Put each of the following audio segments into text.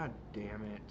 God damn it.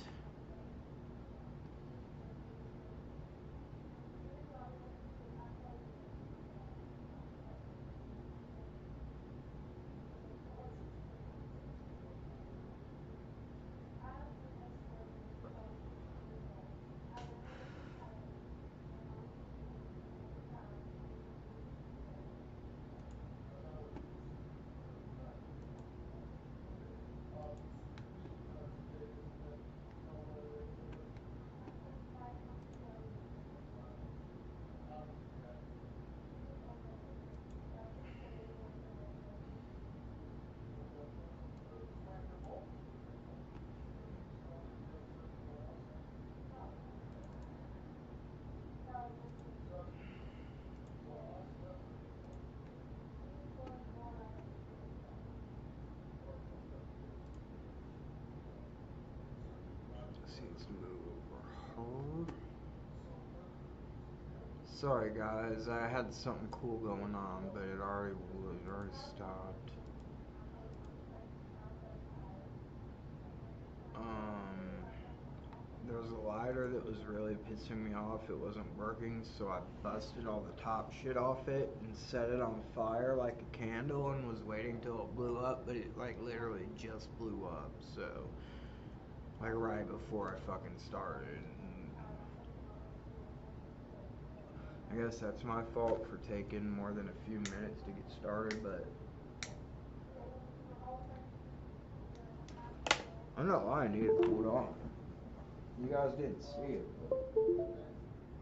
Let's move over. Sorry guys, I had something cool going on, but it already stopped. There was a lighter that was really pissing me off. It wasn't working, so I busted all the top shit off it and set it on fire like a candle and was waiting till it blew up, but it like literally just blew up. So like right before I fucking started. And I guess that's my fault for taking more than a few minutes to get started, but I'm not lying, dude, it cooled off. You guys didn't see it, but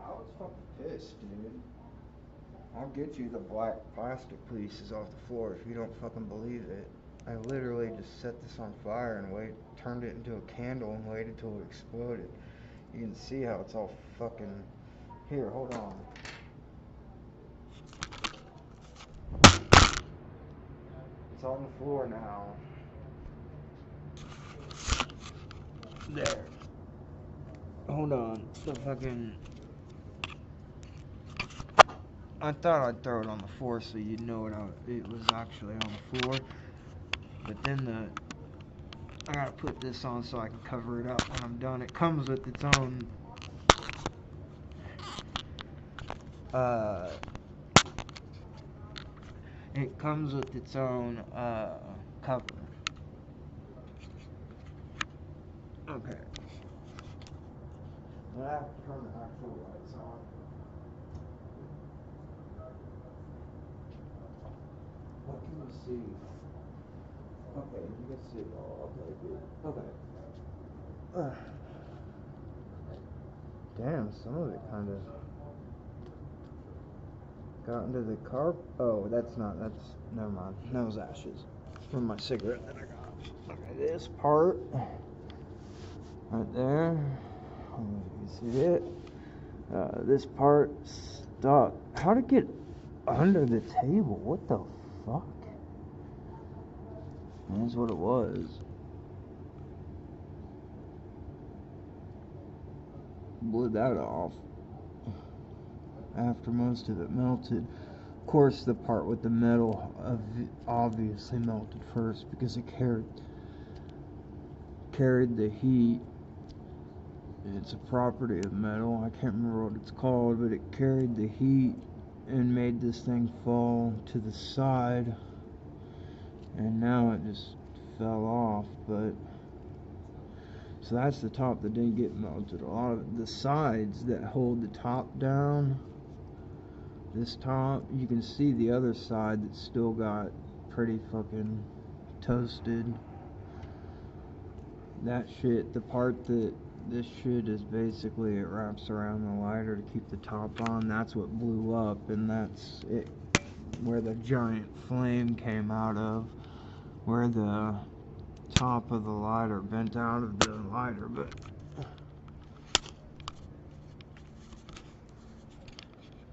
I was fucking pissed, dude. I'll get you the black plastic pieces off the floor if you don't fucking believe it. I literally just set this on fire and turned it into a candle and waited till it exploded. You can see how it's all fucking... Here, hold on. It's on the floor now. There. Hold on. The fucking... I thought I'd throw it on the floor so you'd know it was actually on the floor. But then I gotta put this on so I can cover it up when I'm done. It comes with its own cover. Okay. I have to turn the actual lights on. What can you see? Okay, you can see it all. Okay, good. Okay. Damn, some of it kind of got into the car. Oh, that's never mind. That was ashes from my cigarette that I got. Okay, this part right there. I don't know if you can see it. This part stuck. How'd it get under the table? What the fuck? That's what it was. Blew that off after most of it melted. Of course, the part with the metal obviously melted first because it carried the heat. It's a property of metal. I can't remember what it's called, but it carried the heat and made this thing fall to the side. And now it just fell off, but so that's the top that didn't get melted. A lot of the sides that hold the top down, this top, you can see the other side that still got pretty fucking toasted. That shit, the part that this shit is basically, it wraps around the lighter to keep the top on, that's what blew up, and that's it, where the giant flame came out of, where the top of the lighter bent out of the lighter. But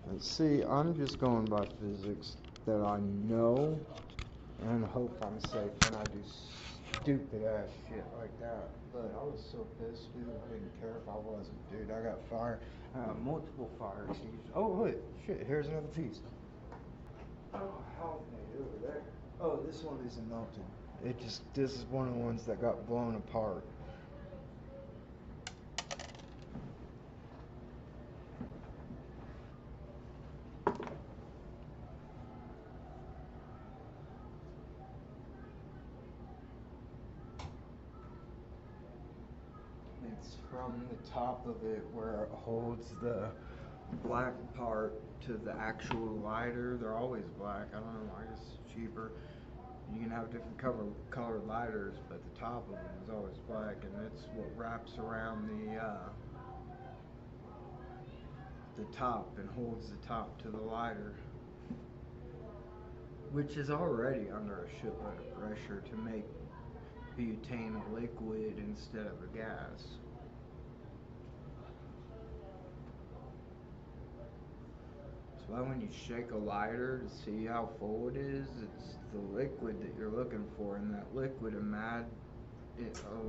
let's see, I'm just going by physics that I know and hope I'm safe when I do stupid ass shit like that. But I was so pissed, dude. I didn't care if I wasn't, dude. I got fire. Multiple fire extinguishers. Oh wait, shit. Here's another piece. Oh, help me over there. Oh, this one isn't melted. This is one of the ones that got blown apart. from the top of it where it holds the black part to the actual lighter. They're always black. I don't know why, it's cheaper. You can have different colored lighters, but the top of them is always black, and it's what wraps around the top and holds the top to the lighter, which is already under a shitload of pressure to make butane a liquid instead of a gas. That's why when you shake a lighter to see how full it is, it's the liquid that you're looking for, and that liquid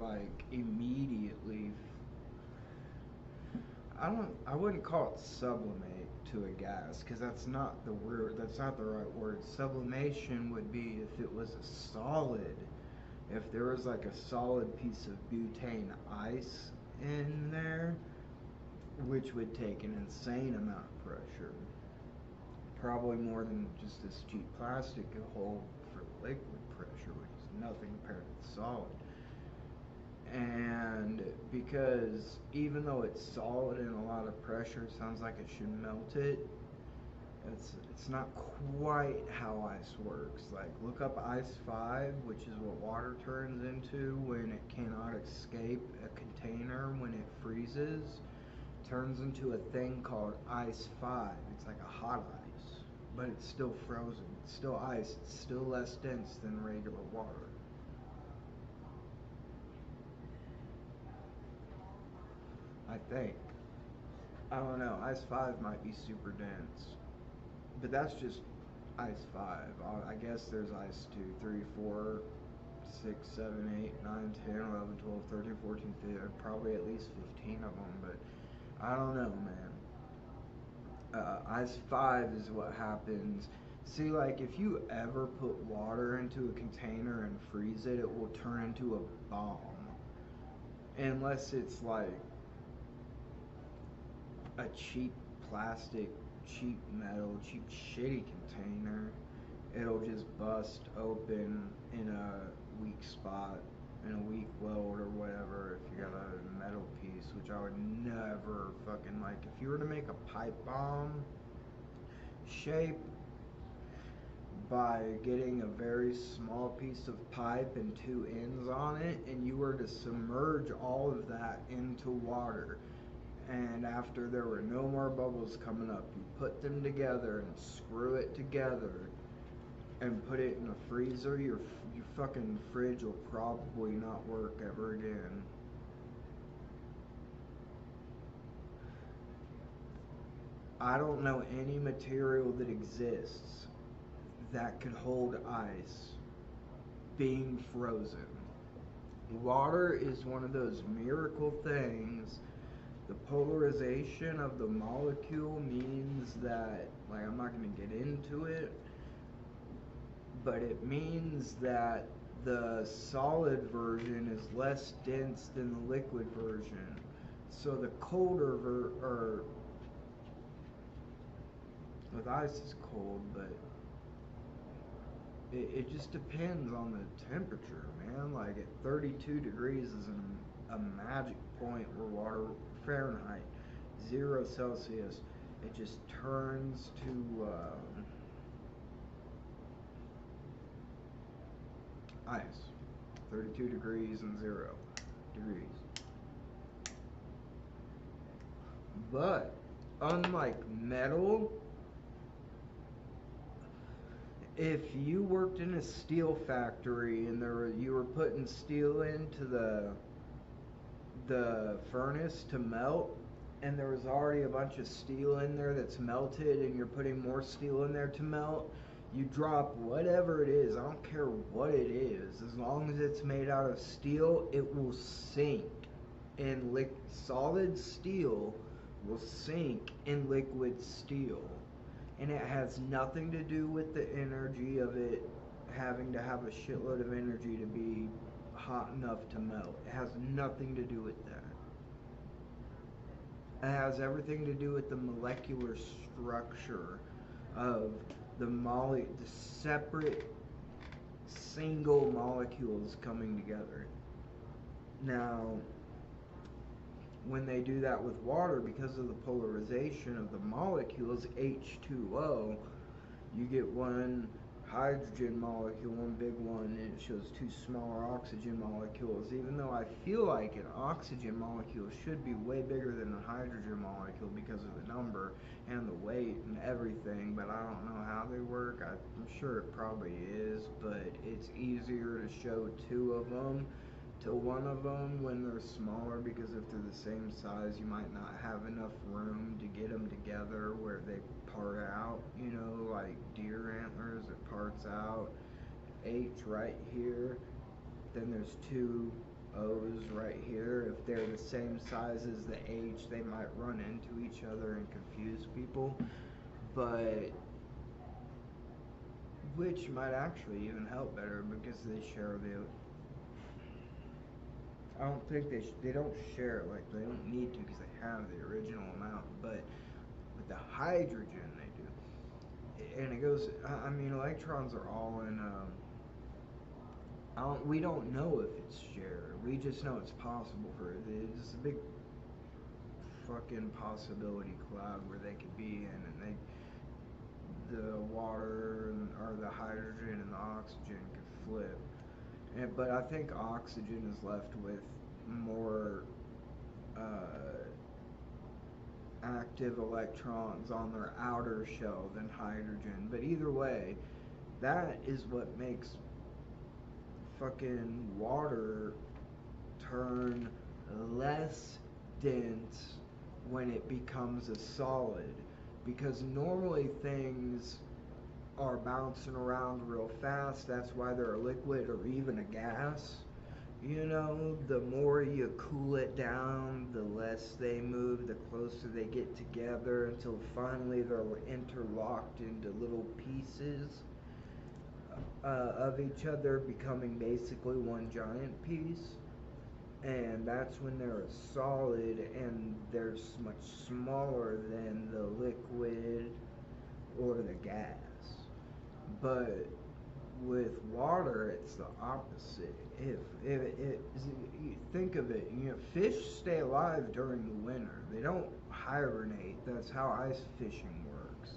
like immediately, I wouldn't call it sublimate to a gas, because that's not the word, that's not the right word. Sublimation would be if it was a solid, if there was like a solid piece of butane ice in there, which would take an insane amount of pressure, probably more than just this cheap plastic could hold for liquid pressure, which is nothing compared to the solid. And because even though it's solid and a lot of pressure, it sounds like it should melt it. It's not quite how ice works. Like, look up ice 5, which is what water turns into when it cannot escape a container when it freezes. Turns into a thing called ice 5. It's like a hot ice, but it's still frozen. It's still ice. It's still less dense than regular water. I think. I don't know. Ice 5 might be super dense. But that's just ice 5. I guess there's ice 2, 3, 4, 6, 7, 8, 9, 10, 11, 12, 13, 14, 15. Probably at least 15 of them. But I don't know, man. Ice 5 is what happens. See, like, if you ever put water into a container and freeze it, it will turn into a bomb. Unless it's like a cheap plastic, cheap metal, cheap shitty container, it'll just bust open in a weak spot, in a weak weld or whatever, if you got a metal piece, which I would never fucking like. If you were to make a pipe bomb shape by getting a very small piece of pipe and 2 ends on it, and you were to submerge all of that into water, and after there were no more bubbles coming up, you put them together and screw it together and put it in a freezer, your fucking fridge will probably not work ever again. I don't know any material that exists that could hold ice being frozen. Water is one of those miracle things. The polarization of the molecule means that, like, I'm not going to get into it, but it means that the solid version is less dense than the liquid version. So the colder with ice is cold, but it just depends on the temperature, man. Like, at 32 degrees is a magic point where water, Fahrenheit, 0 Celsius, it just turns to ice. 32 degrees and 0 degrees. But unlike metal, if you worked in a steel factory and you were putting steel into the furnace to melt, and there was already a bunch of steel in there that's melted, and you're putting more steel in there to melt, you drop whatever it is, I don't care what it is, as long as it's made out of steel, it will sink. And solid steel will sink in liquid steel. And it has nothing to do with the energy of it having to have a shitload of energy to be hot enough to melt. It has nothing to do with that. It has everything to do with the molecular structure of the separate single molecules coming together. Now, when they do that with water, because of the polarization of the molecules, H2O, you get one hydrogen molecule, one big one, and it shows two smaller oxygen molecules, even though I feel like an oxygen molecule should be way bigger than a hydrogen molecule because of the number and the weight and everything, but I don't know how they work. I'm sure it probably is, but it's easier to show two of them to one of them when they're smaller, because if they're the same size, you might not have enough room to get them together where they part out, you know, like deer antlers, it parts out. H right here, then there's two O's right here. If they're the same size as the H, they might run into each other and confuse people, but which might actually even help better because they share the, I don't think they don't share it, like they don't need to because they have the original amount, but with the hydrogen they do. And it goes, I mean, electrons are all in, we don't know if it's shared. We just know it's possible for it. It's a big fucking possibility cloud where they could be in, and the water or the hydrogen and the oxygen could flip. But I think oxygen is left with more active electrons on their outer shell than hydrogen. But either way, that is what makes fucking water turn less dense when it becomes a solid. Because normally things are bouncing around real fast. That's why they're a liquid or even a gas. You know, the more you cool it down, the less they move, the closer they get together until finally they're interlocked into little pieces of each other, becoming basically one giant piece. And that's when they're a solid, and they're much smaller than the liquid or the gas. But with water, it's the opposite. If you think of it, you know, fish stay alive during the winter. They don't hibernate. That's how ice fishing works.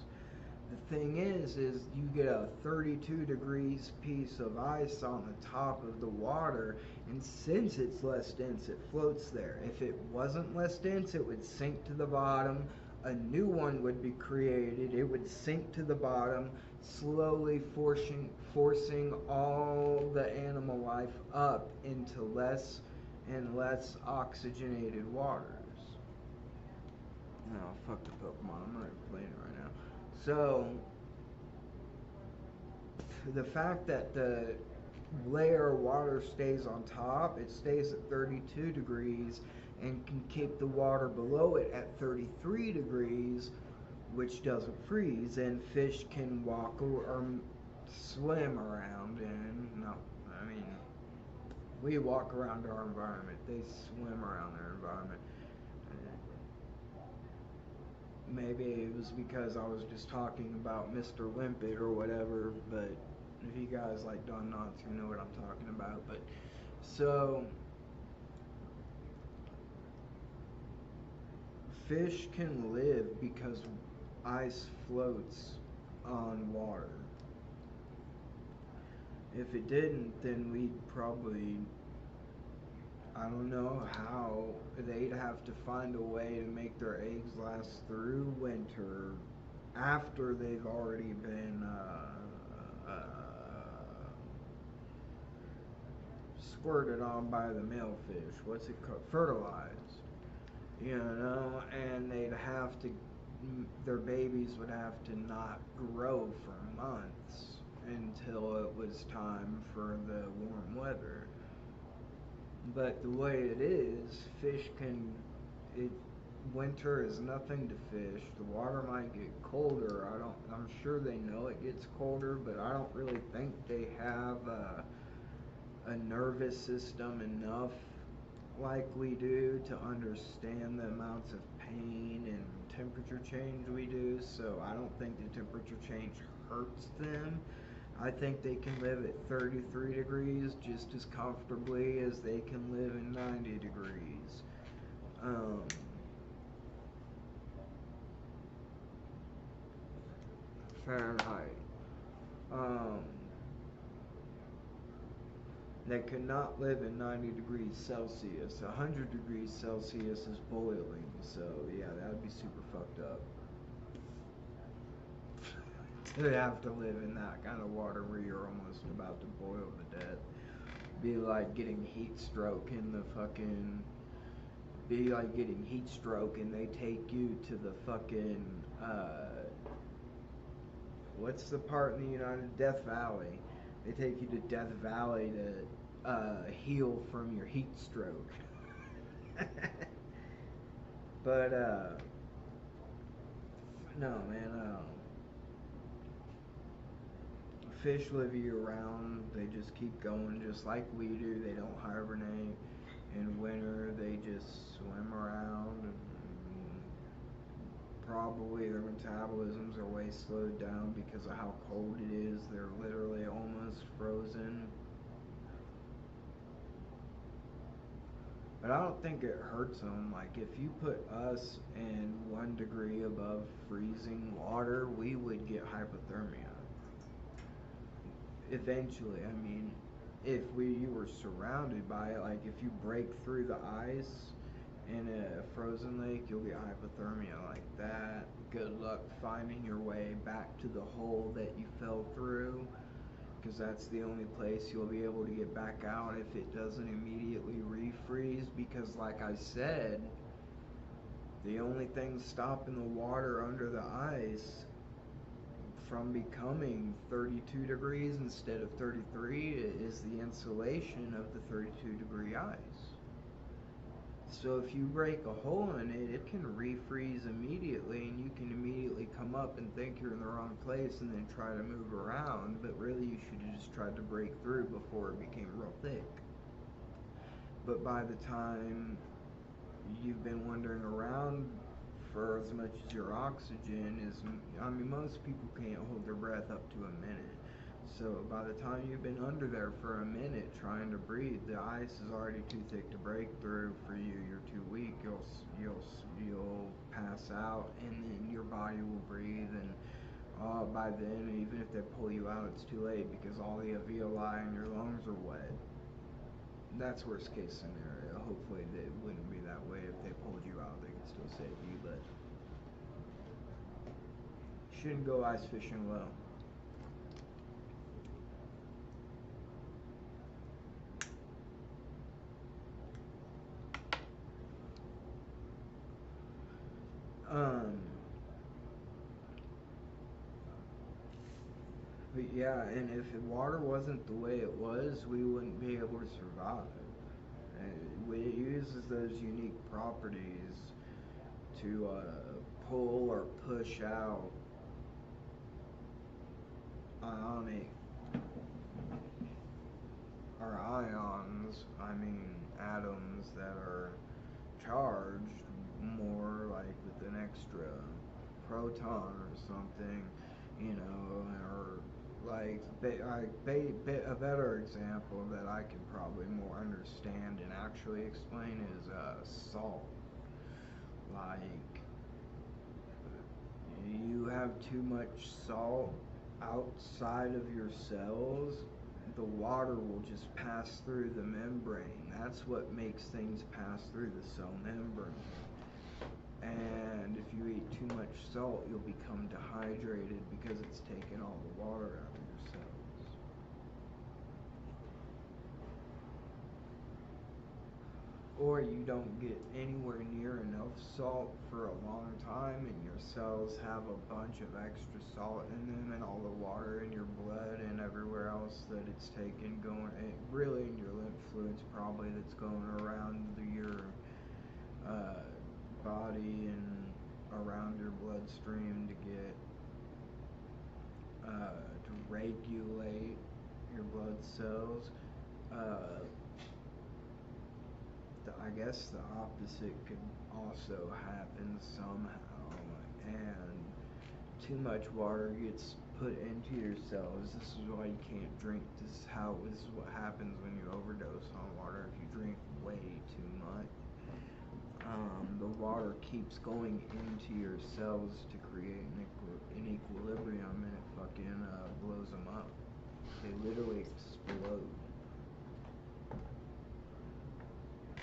The thing is you get a 32 degrees piece of ice on the top of the water, and since it's less dense, it floats there. If it wasn't less dense, it would sink to the bottom. A new one would be created. It would sink to the bottom, slowly forcing all the animal life up into less and less oxygenated waters. Oh, fuck the Pokemon. I'm not even playing it right now. So, the fact that the layer of water stays on top, it stays at 32 degrees, and can keep the water below it at 33 degrees, which doesn't freeze, and fish can walk or swim around in. No, I mean, we walk around our environment. They swim around their environment. Maybe it was because I was just talking about Mr. Limpet or whatever, but if you guys like Don Knotts, you know what I'm talking about. But so fish can live because ice floats on water. If it didn't, then we'd probably, I don't know how, they'd have to find a way to make their eggs last through winter after they've already been squirted on by the male fish. What's it called? Fertilized. You know, and they'd have to, their babies would have to not grow for months until it was time for the warm weather. But the way it is, fish can, winter is nothing to fish. The water might get colder. I'm sure they know it gets colder, but I don't really think they have a nervous system enough like we do to understand the amounts of pain and temperature change we do. So I don't think the temperature change hurts them. I think they can live at 33 degrees just as comfortably as they can live in 90 degrees. um, Fahrenheit. Um, they could not live in 90 degrees Celsius. 100 degrees Celsius is boiling, so yeah, that would be super fucked up. They have to live in that kind of water where you're almost about to boil to death. Be like getting heat stroke in the fucking. Be like getting heat stroke and they take you to the fucking. What's the part in the United Death Valley? They take you to Death Valley to heal from your heat stroke. But no, man. Fish live year round. They just keep going, just like we do. They don't hibernate. In winter, they just swim around, and probably their metabolisms are way slowed down because of how cold it is. They're literally almost frozen. But I don't think it hurts them. Like, if you put us in 1 degree above freezing water, we would get hypothermia. Eventually, I mean, if you were surrounded by it, like if you break through the ice in a frozen lake, you'll get hypothermia like that. Good luck finding your way back to the hole that you fell through, because that's the only place you'll be able to get back out if it doesn't immediately refreeze. Because like I said, the only thing stopping the water under the ice from becoming 32 degrees instead of 33 is the insulation of the 32 degree ice. So if you break a hole in it, it can refreeze immediately, and you can immediately come up and think you're in the wrong place and then try to move around, but really you should have just tried to break through before it became real thick. But by the time you've been wandering around for as much as your oxygen is, I mean, most people can't hold their breath up to a minute. So by the time you've been under there for a minute trying to breathe, the ice is already too thick to break through for you. You're too weak. You'll pass out, and then your body will breathe. And by then, even if they pull you out, it's too late because all the alveoli in your lungs are wet. That's worst case scenario. Hopefully it wouldn't be that way. If they pulled you out, they could still save you, but shouldn't go ice fishing alone. But yeah, and if the water wasn't the way it was, we wouldn't be able to survive. And it uses those unique properties to pull or push out ionic or ions, I mean atoms that are charged more, like with an extra proton or something, or like a better example that I can probably more understand and actually explain is salt. Like, you have too much salt outside of your cells, the water will just pass through the membrane. That's what makes things pass through the cell membrane. And if you eat too much salt, you'll become dehydrated because it's taking all the water out of your cells. Or you don't get anywhere near enough salt for a long time, and your cells have a bunch of extra salt in them, and all the water in your blood and everywhere else that it's taken really in your lymph fluids probably, that's going around your body and around your bloodstream to get to regulate your blood cells. I guess the opposite could also happen somehow, and too much water gets put into your cells. This is why you can't drink. This is what happens when you overdose on water. If you drink way too much, the water keeps going into your cells to create an equilibrium, and it fucking blows them up. They literally explode.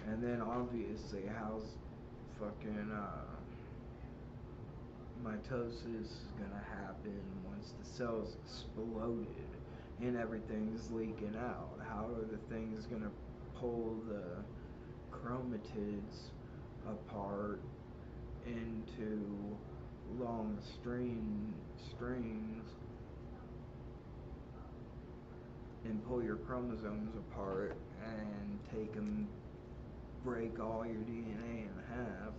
And then obviously how's fucking mitosis is gonna happen once the cells exploded and everything's leaking out. How are the things gonna pull the chromatids apart into long strings and pull your chromosomes apart and break all your DNA in half,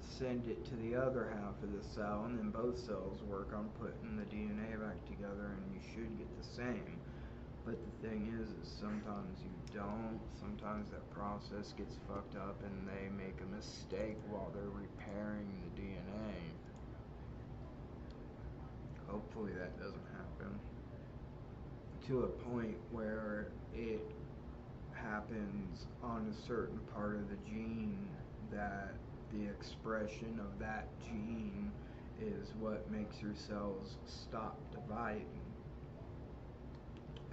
send it to the other half of the cell, and then both cells work on putting the DNA back together, and you should get the same. But the thing is sometimes you don't. Sometimes that process gets fucked up and they make a mistake while they're repairing the DNA. Hopefully that doesn't happen to a point where it happens on a certain part of the gene that the expression of that gene is what makes your cells stop dividing.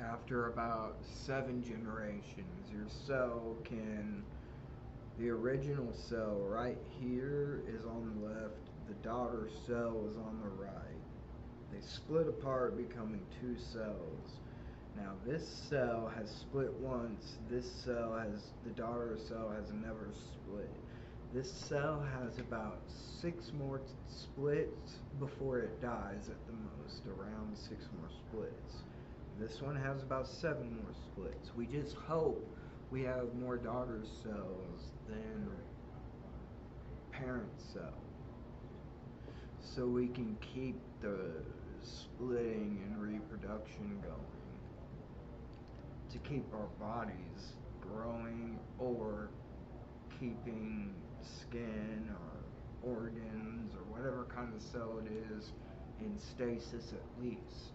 After about 7 generations, your cell the original cell right here is on the left, the daughter cell is on the right. They split apart, becoming 2 cells. Now this cell has split once, the daughter cell has never split. This cell has about 6 more splits before it dies at the most, around 6 more splits. This one has about 7 more splits. We just hope we have more daughter cells than parent cell, so we can keep the splitting and reproduction going, to keep our bodies growing or keeping skin or organs or whatever kind of cell it is in stasis at least.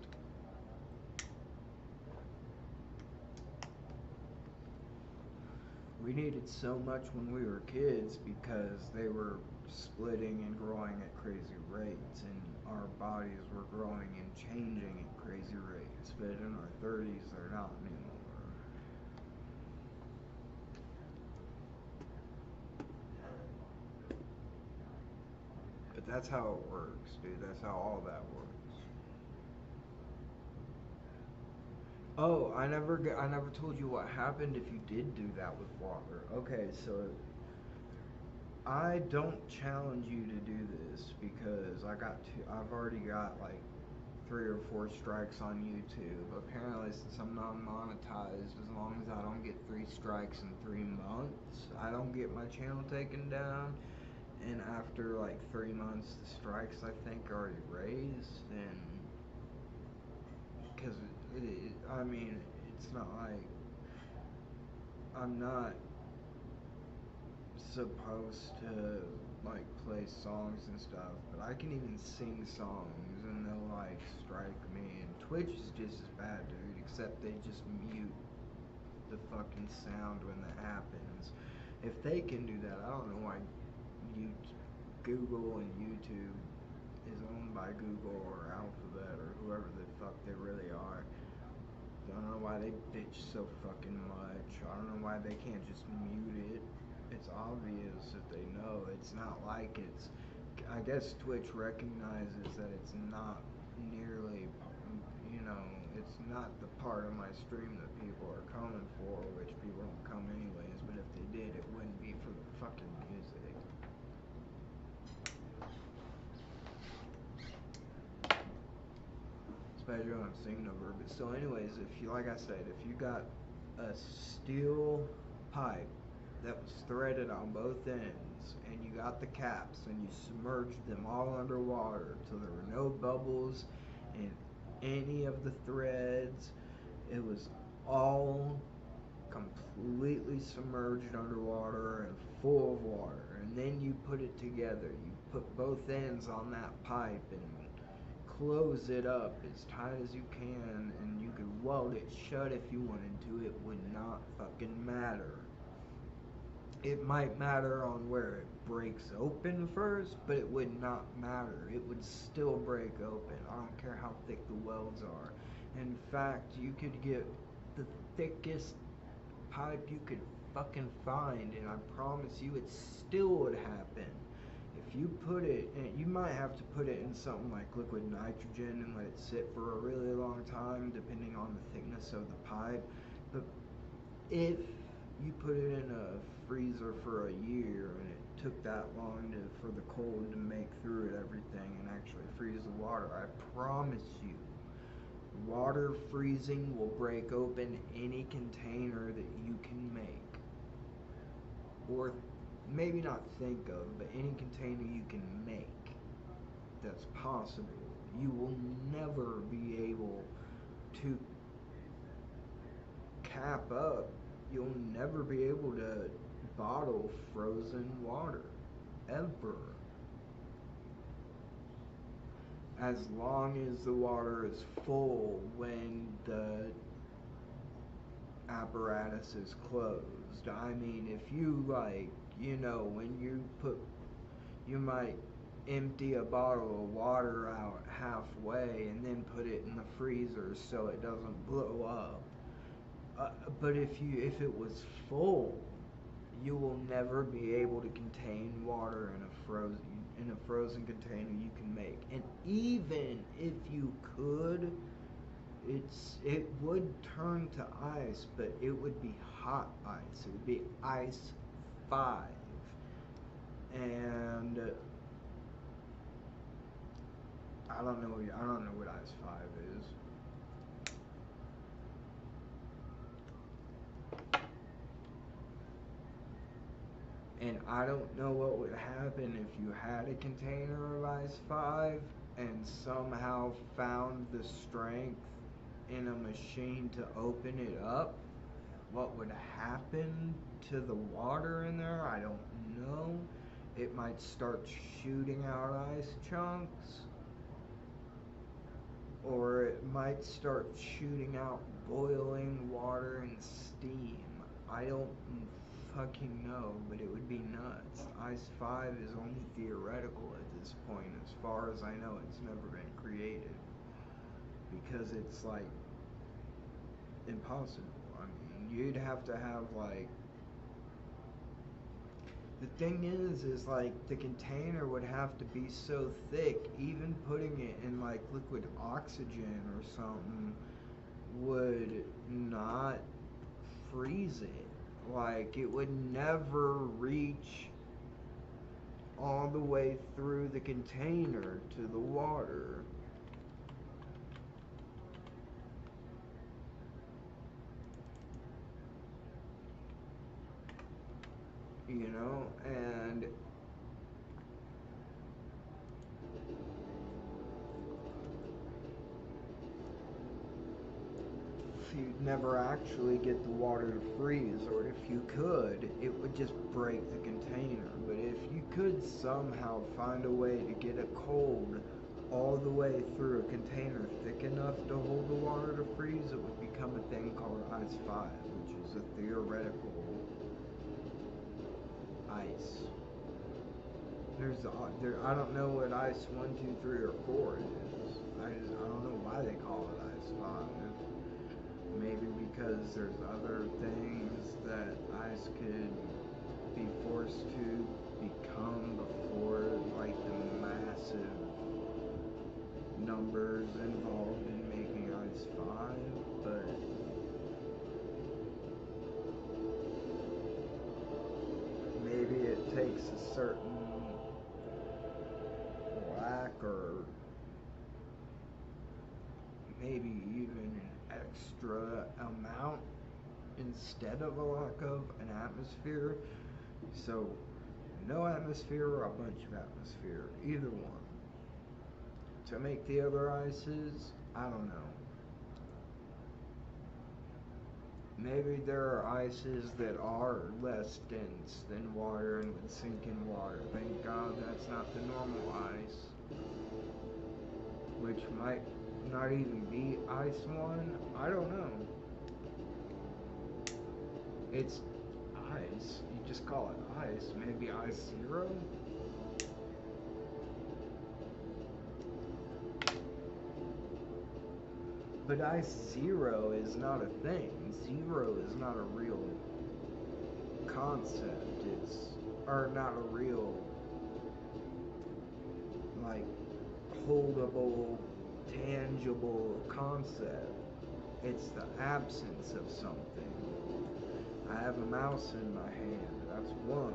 We needed so much when we were kids because they were splitting and growing at crazy rates, and our bodies were growing and changing at crazy rates. But in our 30s, they're not anymore. But that's how it works, dude. That's how all that works. Oh, I never told you what happened if you did do that with water. Okay, so I don't challenge you to do this because I've already got like 3 or 4 strikes on YouTube. Apparently, since I'm not monetized, as long as I don't get 3 strikes in 3 months, I don't get my channel taken down. And after like 3 months, the strikes I think are erased. And because I mean, it's not like I'm not supposed to like play songs and stuff, but I can even sing songs and they'll like strike me. And Twitch is just as bad, dude, except they just mute the fucking sound when that happens. If they can do that, I don't know why Google and YouTube is owned by Google or Alphabet or whoever the fuck they really are. I don't know why they bitch so fucking much. I don't know why they can't just mute it. It's obvious if they know. It's not like it's... I guess Twitch recognizes that it's not nearly, it's not the part of my stream that people are coming for, which people don't come anyways, but if they did, it wouldn't be for the fucking music. Especially when I'm singing over it. But so anyways, if you, like I said, if you got a steel pipe that was threaded on both ends, and you got the caps, and you submerged them all underwater till there were no bubbles in any of the threads, it was all completely submerged underwater and full of water, and then you put it together, you put both ends on that pipe and close it up as tight as you can, and you could weld it shut if you wanted to. It would not fucking matter. It might matter on where it breaks open first, but it would not matter. It would still break open. I don't care how thick the welds are. In fact, you could get the thickest pipe you could fucking find, and I promise you it still would happen. If you put it in, you might have to put it in something like liquid nitrogen and let it sit for a really long time, depending on the thickness of the pipe. But if you put it in a freezer for a year and it took that long for the cold to make through it everything and actually freeze the water, I promise you, water freezing will break open any container that you can make. Or maybe not think of, but any container you can make that's possible. You will never be able to cap up, you'll never be able to bottle frozen water. Ever. As long as the water is full when the apparatus is closed. I mean, if you when you might empty a bottle of water out halfway and then put it in the freezer so it doesn't blow up. But if it was full, you will never be able to contain water in a frozen container you can make. And even if you could, it would turn to ice, but it would be hot ice. It would be ice 5. And I don't know what ice 5 is. And I don't know what would happen if you had a container of ice 5 and somehow found the strength in a machine to open it up. What would happen to the water in there? I don't know. It might start shooting out ice chunks. Or it might start shooting out boiling water and steam. I don't fucking know, but it would be nuts. Ice 5 is only theoretical at this point. As far as I know, it's never been created. Because it's like impossible. I mean, you'd have to have like, the thing is like the container would have to be so thick, even putting it in like liquid oxygen or something would not freeze it. Like, it would never reach all the way through the container to the water. You know, and you'd never actually get the water to freeze, or if you could, it would just break the container. But if you could somehow find a way to get it cold all the way through a container thick enough to hold the water to freeze, it would become a thing called ice 5, which is a theoretical ice. I don't know what ice 1, 2, 3, or 4 is. I don't know why they call it ice 5. Maybe because there's other things that ice could be forced to become before, like the massive numbers involved in making ice 5, but maybe it takes a certain lack, or maybe even an extra amount instead of a lack of an atmosphere. So no atmosphere or a bunch of atmosphere, either one. To make the other ices, I don't know. Maybe there are ices that are less dense than water and would sink in water. Thank God that's not the normal ice, which might not even be ice 1. I don't know. ice. You just call it ice. Maybe ice zero? But ice zero is not a thing. Zero is not a real concept. Or not a real, like, holdable, tangible concept. It's the absence of something. I have a mouse in my hand. That's one.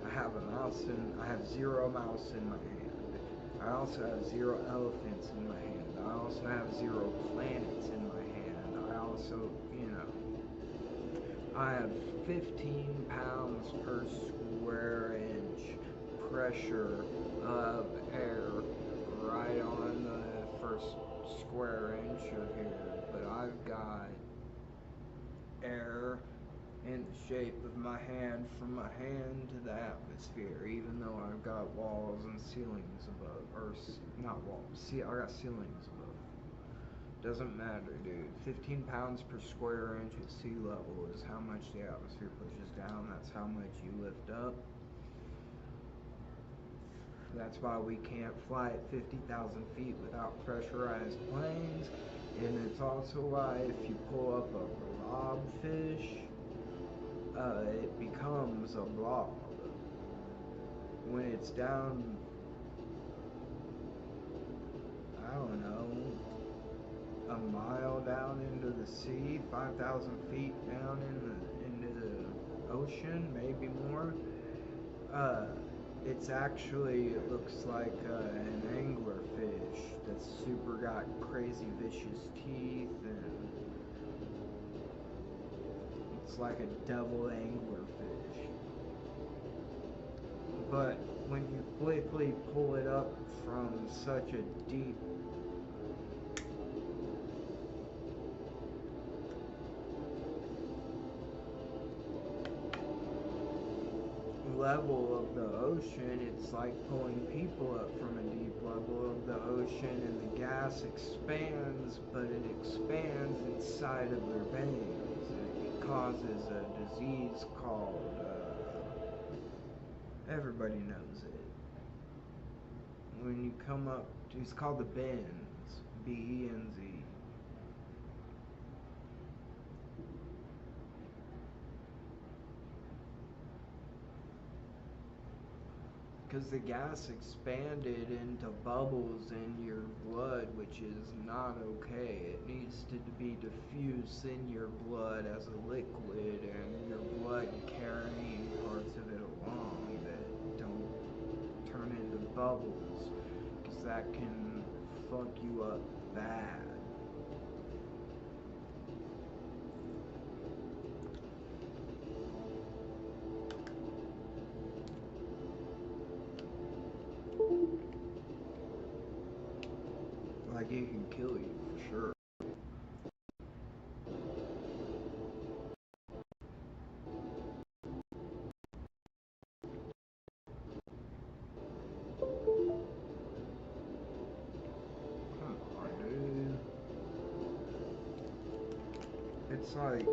I have zero mouse in my hand. I also have zero elephants in my hand. I also have zero planets in my hand. I also, I have 15 pounds per square inch pressure of air right on the first square inch of here. But I've got air in the shape of my hand from my hand to the atmosphere, even though I've got walls and ceilings above, or not walls, see, I got ceilings above. Doesn't matter, dude. 15 pounds per square inch at sea level is how much the atmosphere pushes down. That's how much you lift up. That's why we can't fly at 50,000 feet without pressurized planes. And it's also why if you pull up a blobfish, it becomes a blob. When it's down, I don't know, a mile down into the sea, 5,000 feet down into the ocean, maybe more, it looks like an anglerfish that's super got crazy vicious teeth, and it's like a devil anglerfish. But when you quickly pull it up from such a deep level of the ocean, it's like pulling people up from a deep level of the ocean, and the gas expands, but it expands inside of their veins, and it causes a disease called, everybody knows it. When you come up, it's called the bends, B-E-N-Z. Because the gas expanded into bubbles in your blood, which is not okay. It needs to be diffused in your blood as a liquid, and your blood carrying parts of it along that don't turn into bubbles, because that can fuck you up bad. Like, it can kill you, for sure. Come on, dude. It's like...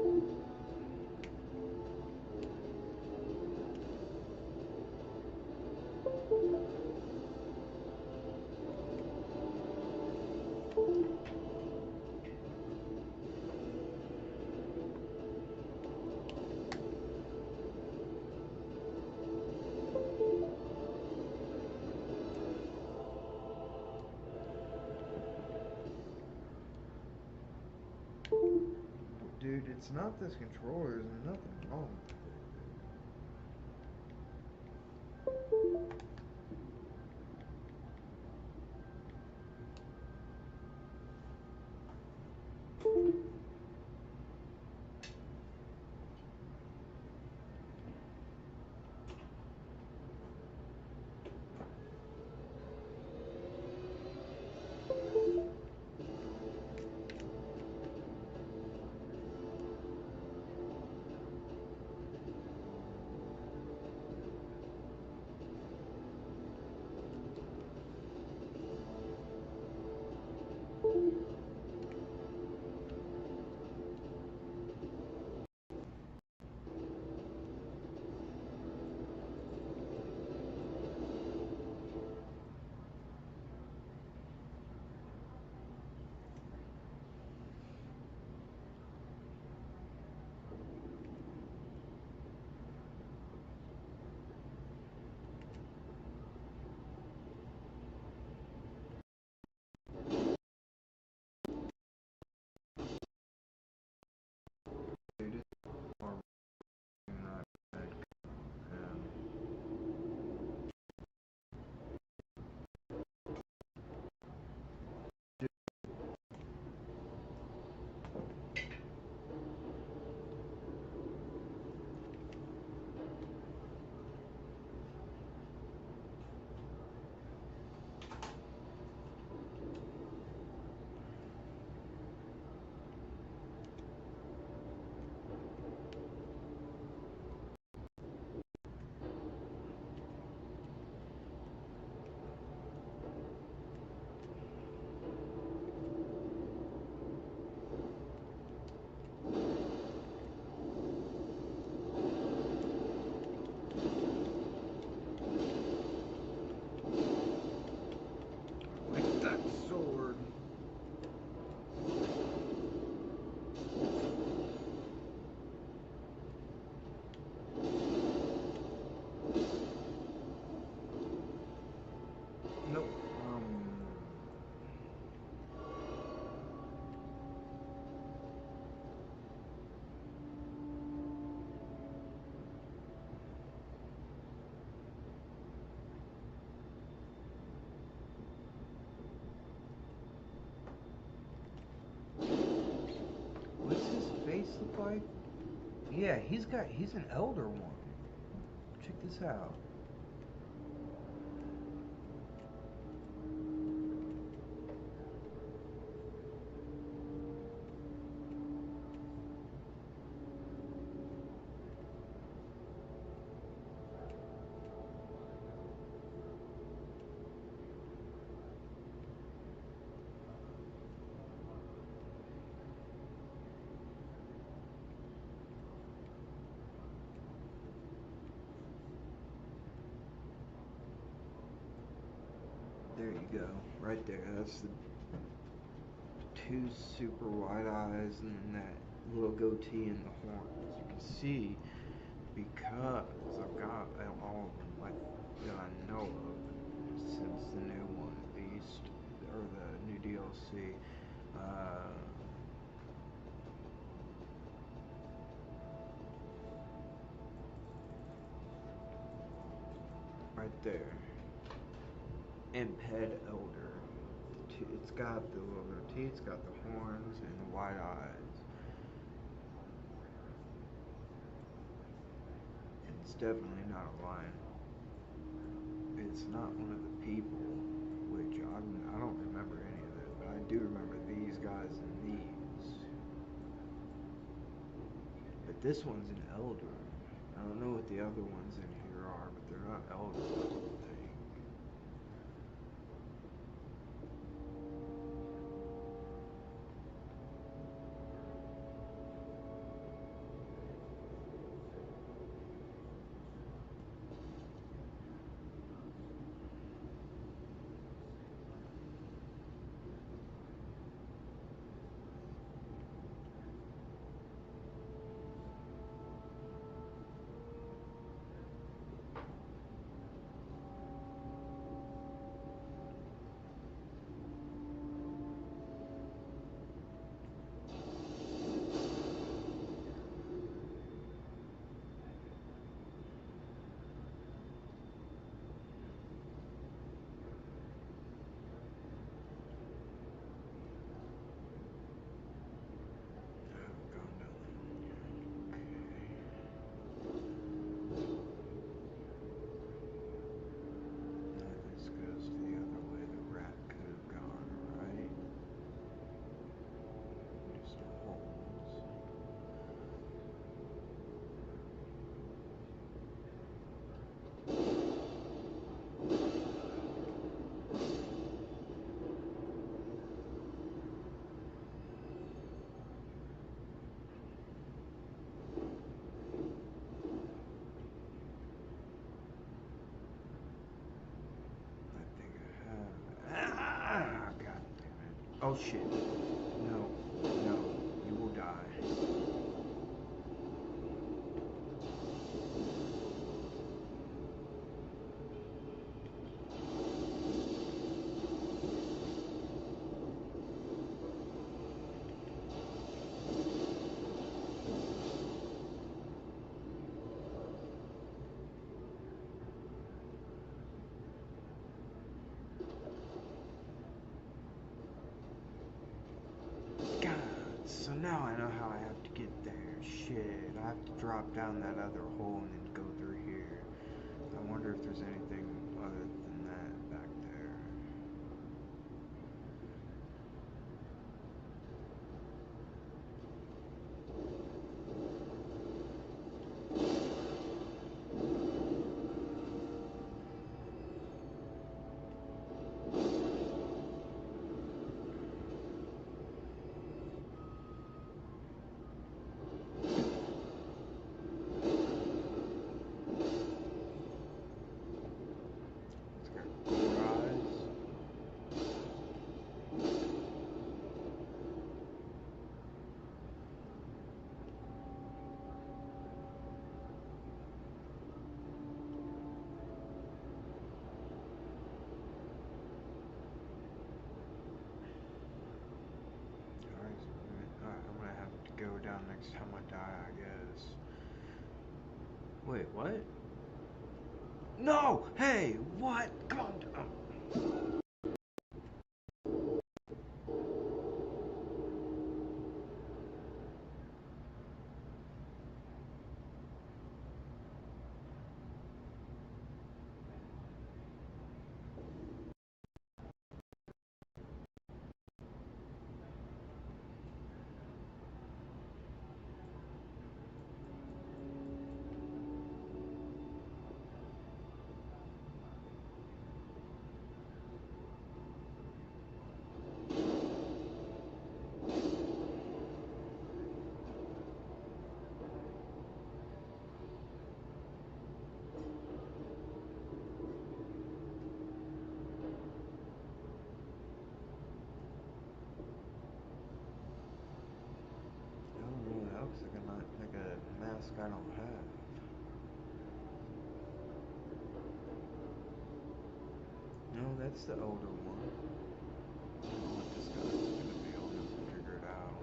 Dude, it's not this controller. There's nothing wrong with it. look like? Yeah, he's an elder one. Check this out. There you go, right there. That's the two super wide eyes and then that little goatee and the horns. You can see because I've got all of them that I know of since the new one, Beast, or the new DLC. Right there. Imped Elder. It's got the little goatee, it's got the horns and the wide eyes. It's definitely not a lion. It's not one of the people, which I don't remember any of this, but I do remember these guys and these. But this one's an elder. I don't know what the other ones in here are, but they're not elders, I don't think. Oh shit. No. No. You will die. God. So now I know how I have to get there. Shit. I have to drop down that other hole and then go through here. I wonder if there's anything other than that back there. I'm gonna have to go down next time I die, I guess. Wait, what? No! Hey, what? Come on. I don't have. No, that's the older one. I don't know what this guy's gonna be. I'll never figure it out.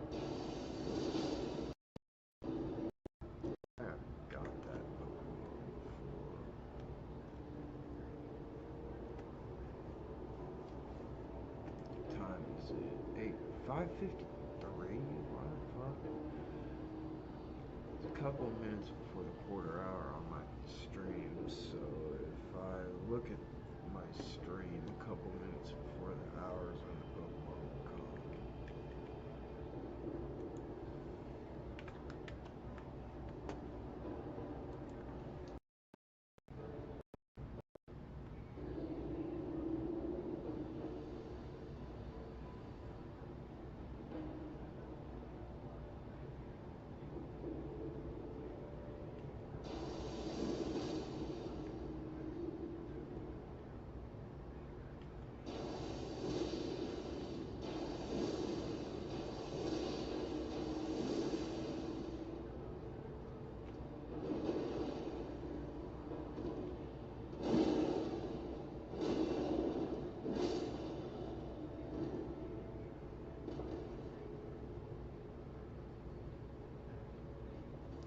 I have got that before. What time is it? 5:53? What the fuck? It's a couple minutes before the quarter hour on my stream, so if I look at my stream a couple minutes before the hour's gonna go come.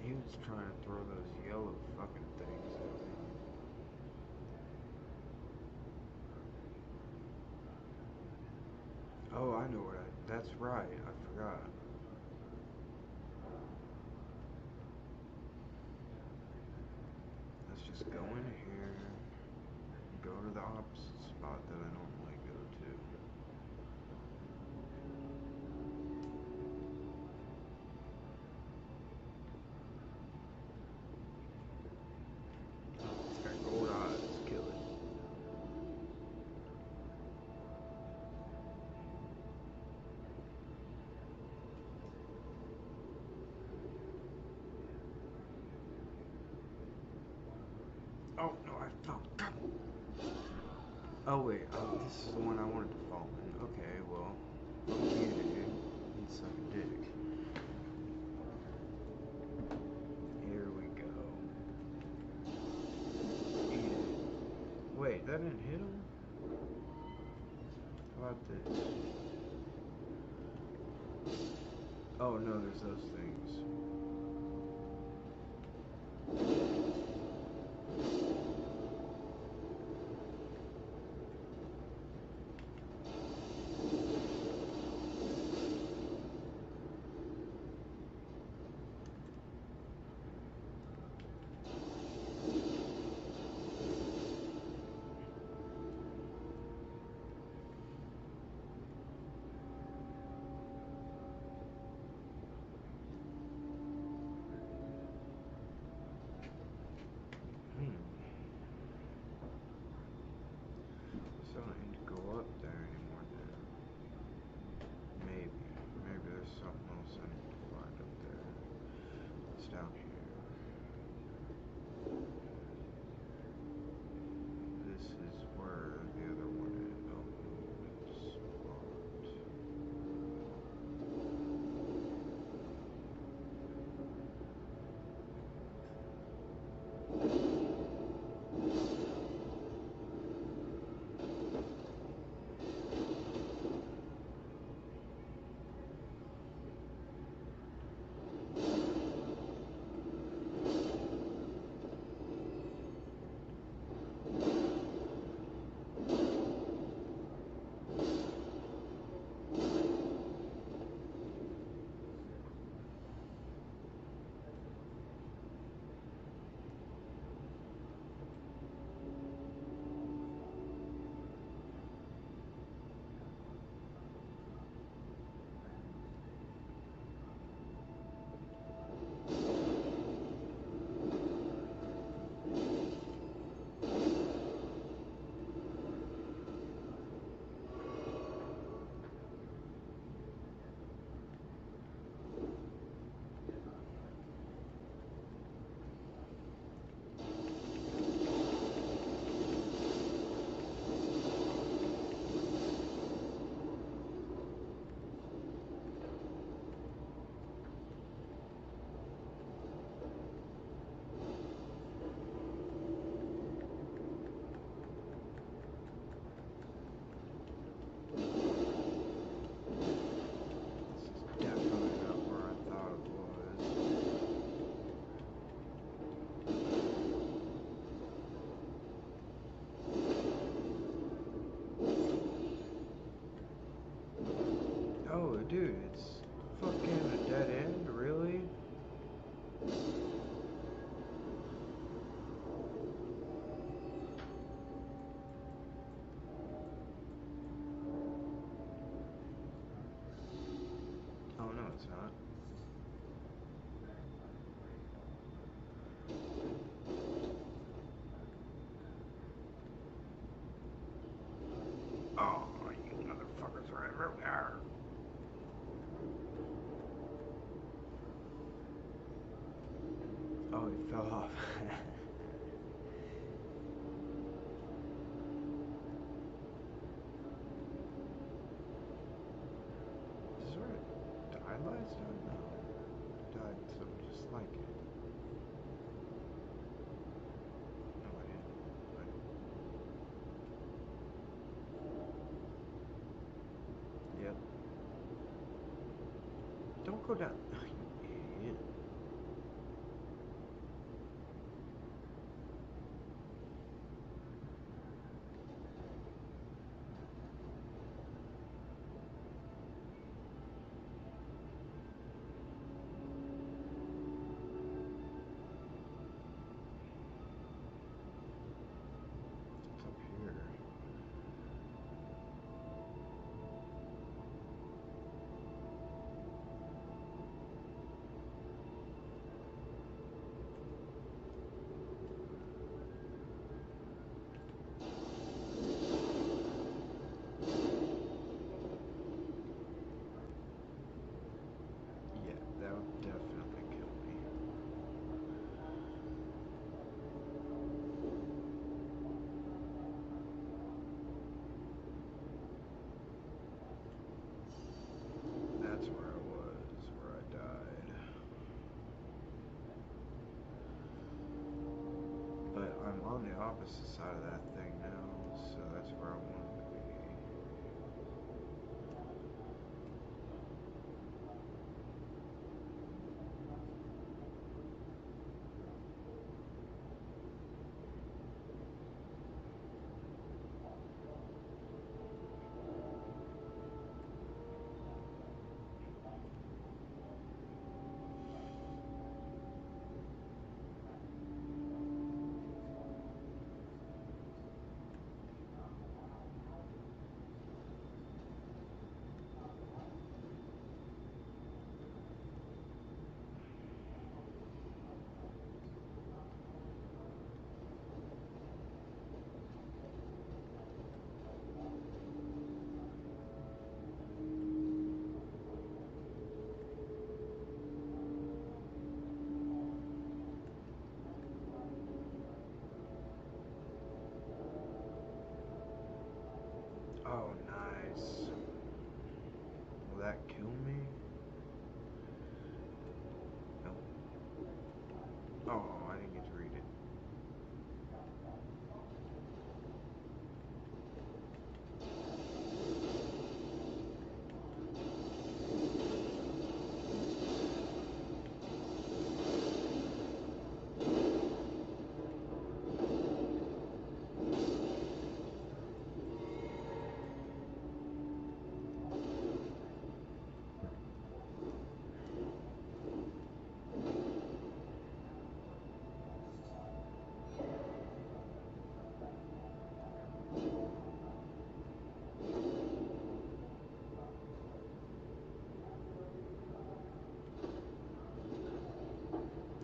He was trying to throw those yellow fucking things at me. Oh, I know what that's right, I forgot. Let's just go in here, go to the opposite spot that I normally go to. Oh, it's got gold eyes, kill it. Oh, no, I fell. Oh, wait, this is the one I wanted to fall in. Okay, well, fuck you, dude. You suck a dick. Here we go. Eat it. Wait, that didn't hit him? How about this? Oh, no, there's those things. dude, it's fucking a dead end, really? Oh no, it's not. Oh, you motherfuckers are everywhere. Oh, he fell off. This is where it died last time? No. It died something just like it. No, I didn't. Yep. Don't go down. You idiot. It's up here. Yeah, that would definitely kill me. That's where I was, where I died. But I'm on the opposite side of that thing now, so that's where I wanted to be. Oh, nice. Will that kill me? No. Oh, I didn't get to read it.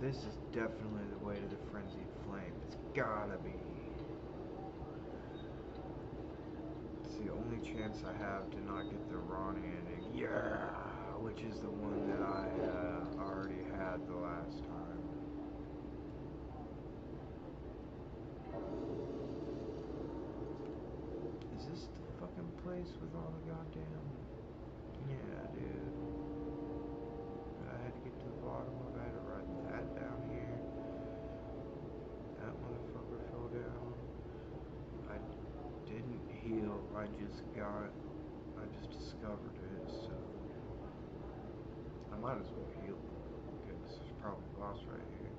This is definitely the way to the frenzied flame. It's gotta be. It's the only chance I have to not get the Ron ending. Yeah! Which is the one that I already had the last time. Is this the fucking place with all the goddamn... Yeah, dude. I had to get to the bottom of it. I had to write that down here. That motherfucker fell down. I didn't heal. I just discovered it, so... I might as well heal, because there's probably a boss right here.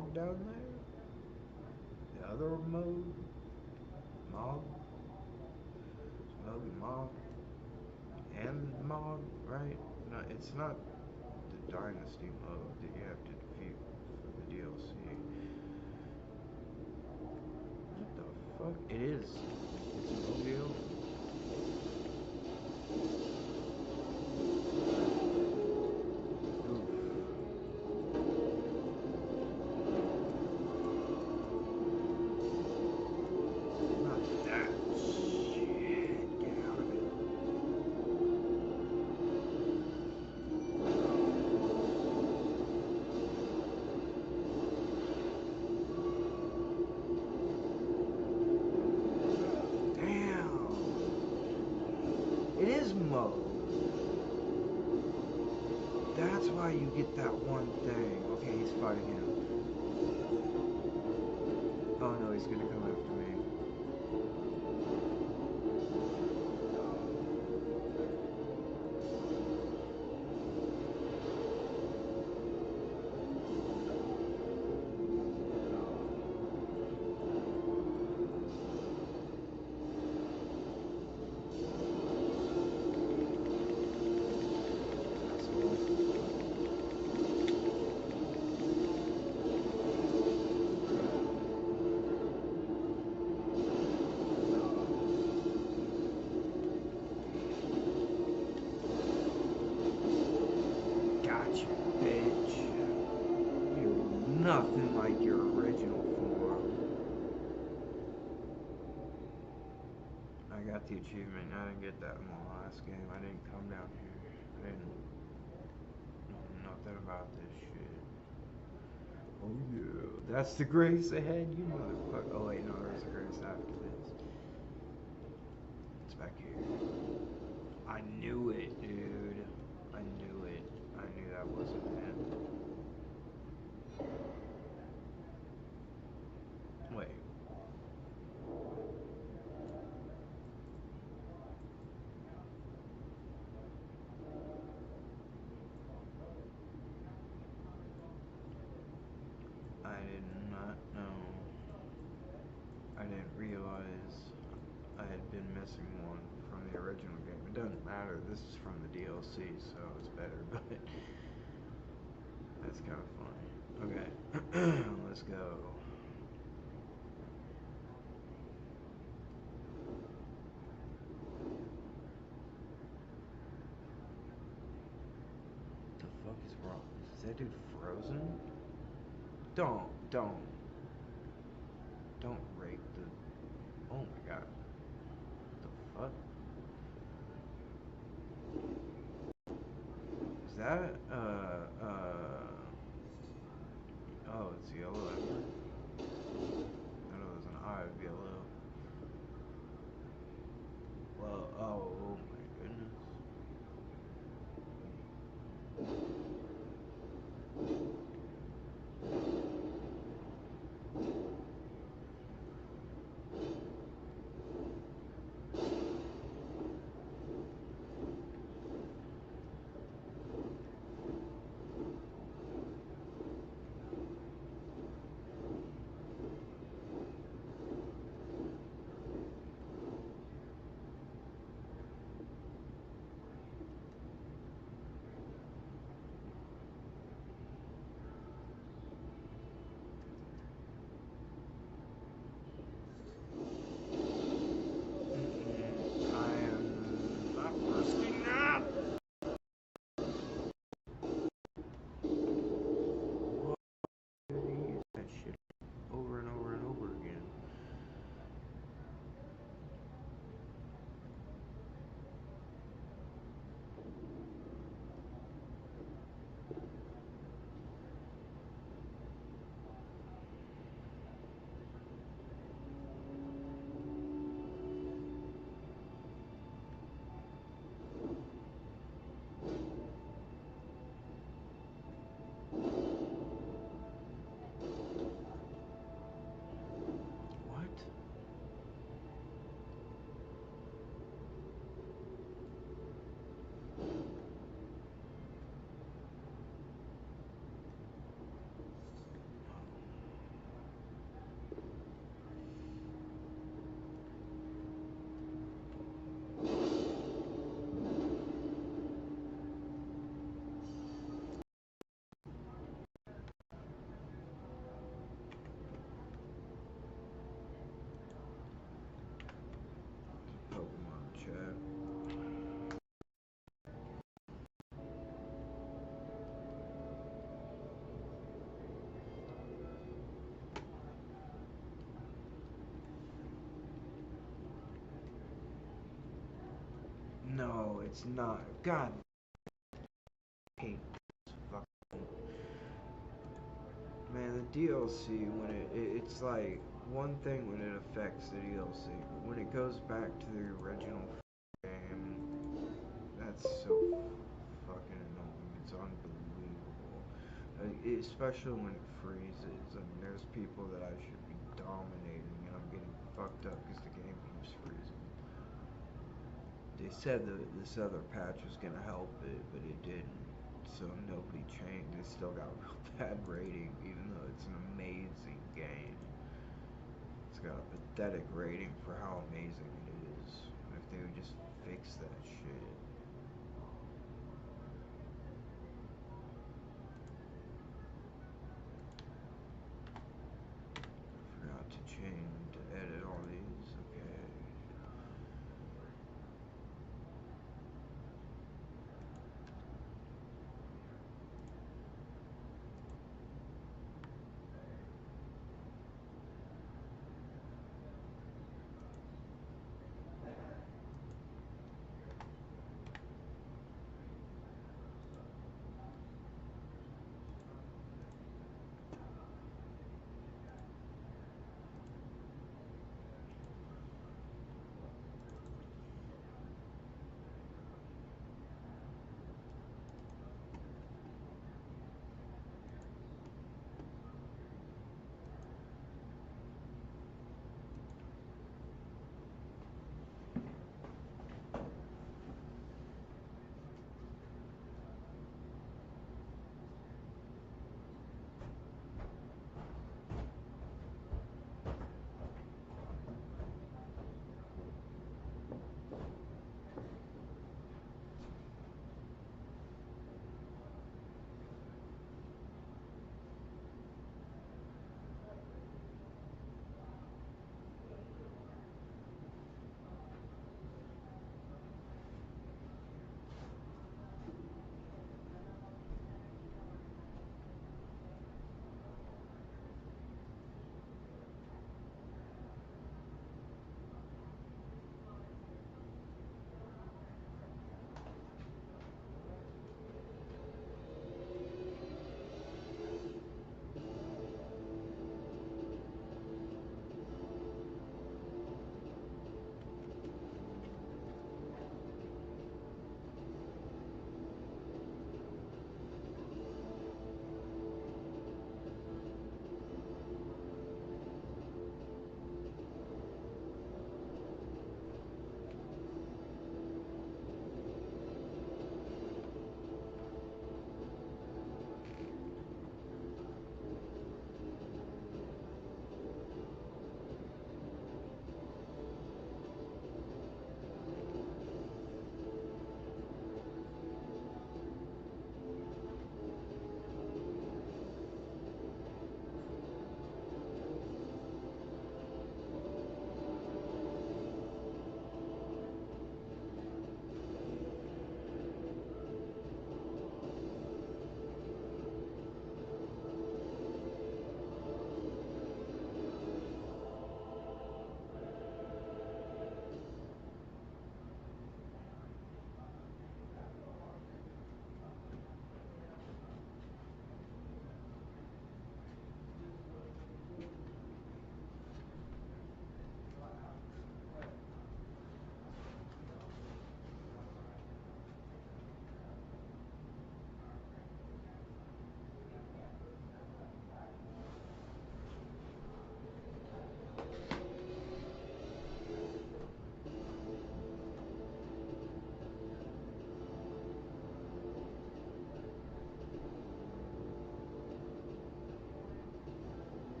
mode down there? The other mode? Mog? Smog and Mog? And Mog, right? No, it's not the Dynasty mode that you have to defeat for the DLC. What the fuck? It is. It's a mobile. It is Mo. That's why you get that one thing. Okay, he's fighting him. Oh no, he's gonna come after me. Nothing like your original form. I got the achievement. I didn't get that in the last game. I didn't come down here. I didn't know nothing about this shit. Oh yeah, that's the grace ahead, you motherfucker. Oh wait, no, there's a grace after this. It's back here. I knew it, dude. I knew it. I knew that wasn't him. Wait. I did not know. I didn't realize I had been missing one from the original game. It doesn't matter. This is from the DLC, so it's better, but that's kind of funny. Okay, let's go. The fuck is wrong? Is that dude frozen? Don't rape the. Oh my god. What the fuck? Is that oh, it's yellow. I know there's an eye of yellow. Well, oh my goodness. it's not. God, I hate this fucking. Man, the DLC, when it's like one thing when it affects the DLC, but when it goes back to the original game, that's so fucking annoying. It's unbelievable. Especially when it freezes. I mean, there's people that I should be dominating, and I'm getting fucked up because the game keeps freezing. They said that this other patch was gonna help it, but it didn't. So nobody changed. It still got a real bad rating, even though it's an amazing game. It's got a pathetic rating for how amazing it is. If they would just fix that shit. Forgot to change, to edit all these. Okay.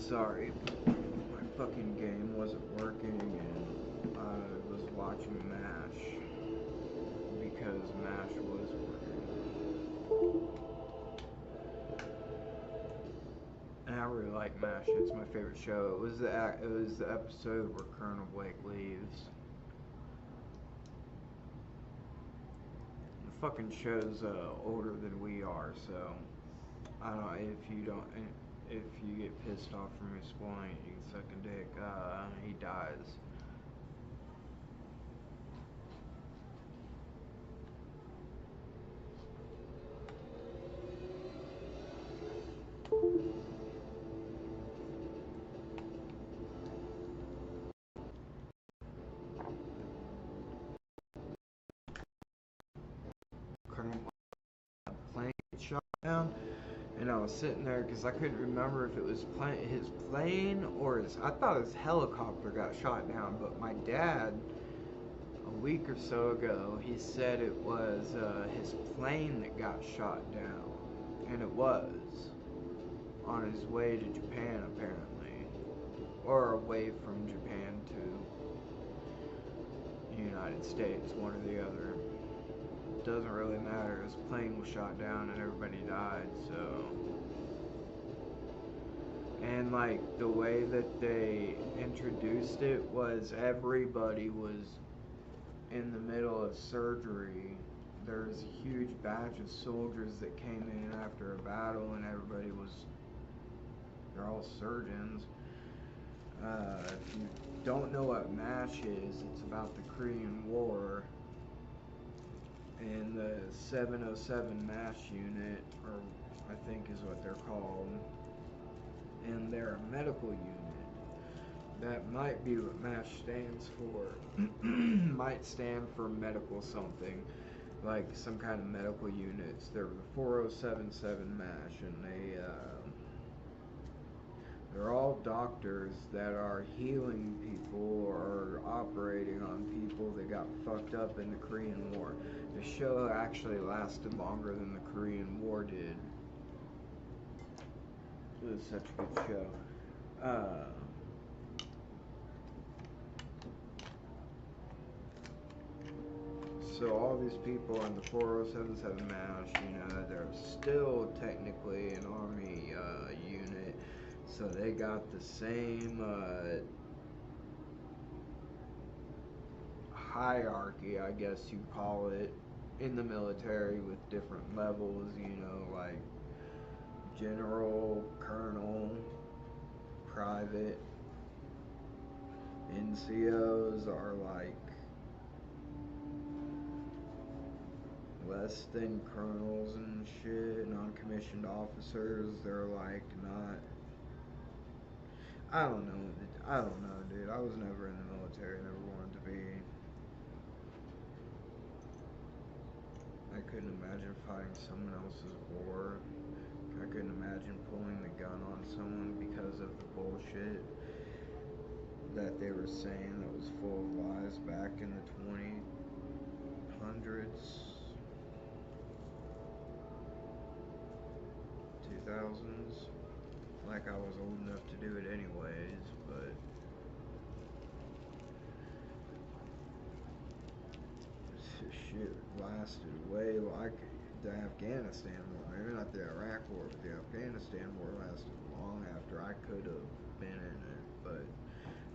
Sorry, my fucking game wasn't working and I was watching MASH because MASH was working. And I really like MASH. It's my favorite show. It was the episode where Colonel Blake leaves. The fucking show's older than we are, so I don't know if you get pissed off from me spoiling it, you can suck a dick. He dies. Colonel plane shot down, and I was sitting there because I couldn't remember if it was his plane or I thought his helicopter got shot down, but my dad a week or so ago, he said it was his plane that got shot down, and it was on his way to Japan apparently, or away from Japan to the United States, one or the other. Doesn't really matter. His plane was shot down and everybody died, so. And like the way that they introduced it was everybody was in the middle of surgery. There was a huge batch of soldiers that came in after a battle, and they're all surgeons. If you don't know what MASH is, it's about the Korean War, and the 707 MASH unit, or I think is what they're called, and they're a medical unit. That might be what MASH stands for. Might stand for medical something, like some kind of medical units. They're the 4077 MASH, and they're all doctors that are healing people or operating on people that got fucked up in the Korean War. The show actually lasted longer than the Korean War did. It was such a good show. So all these people in the 4077 MASH, they're still technically an army unit. So they got the same hierarchy, I guess you call it, in the military with different levels, like general, colonel, private. NCOs are like less than colonels and shit. Non-commissioned officers, they're like not. I don't know. I don't know, dude. I was never in the military. Never wanted to be. I couldn't imagine fighting someone else's war. I couldn't imagine pulling the gun on someone because of the bullshit that they were saying that was full of lies back in the 2000s, 2000s. Like I was old enough to do it anyways, but shit lasted way like the Afghanistan war. Maybe not the Iraq war, but the Afghanistan war lasted long after I could have been in it. But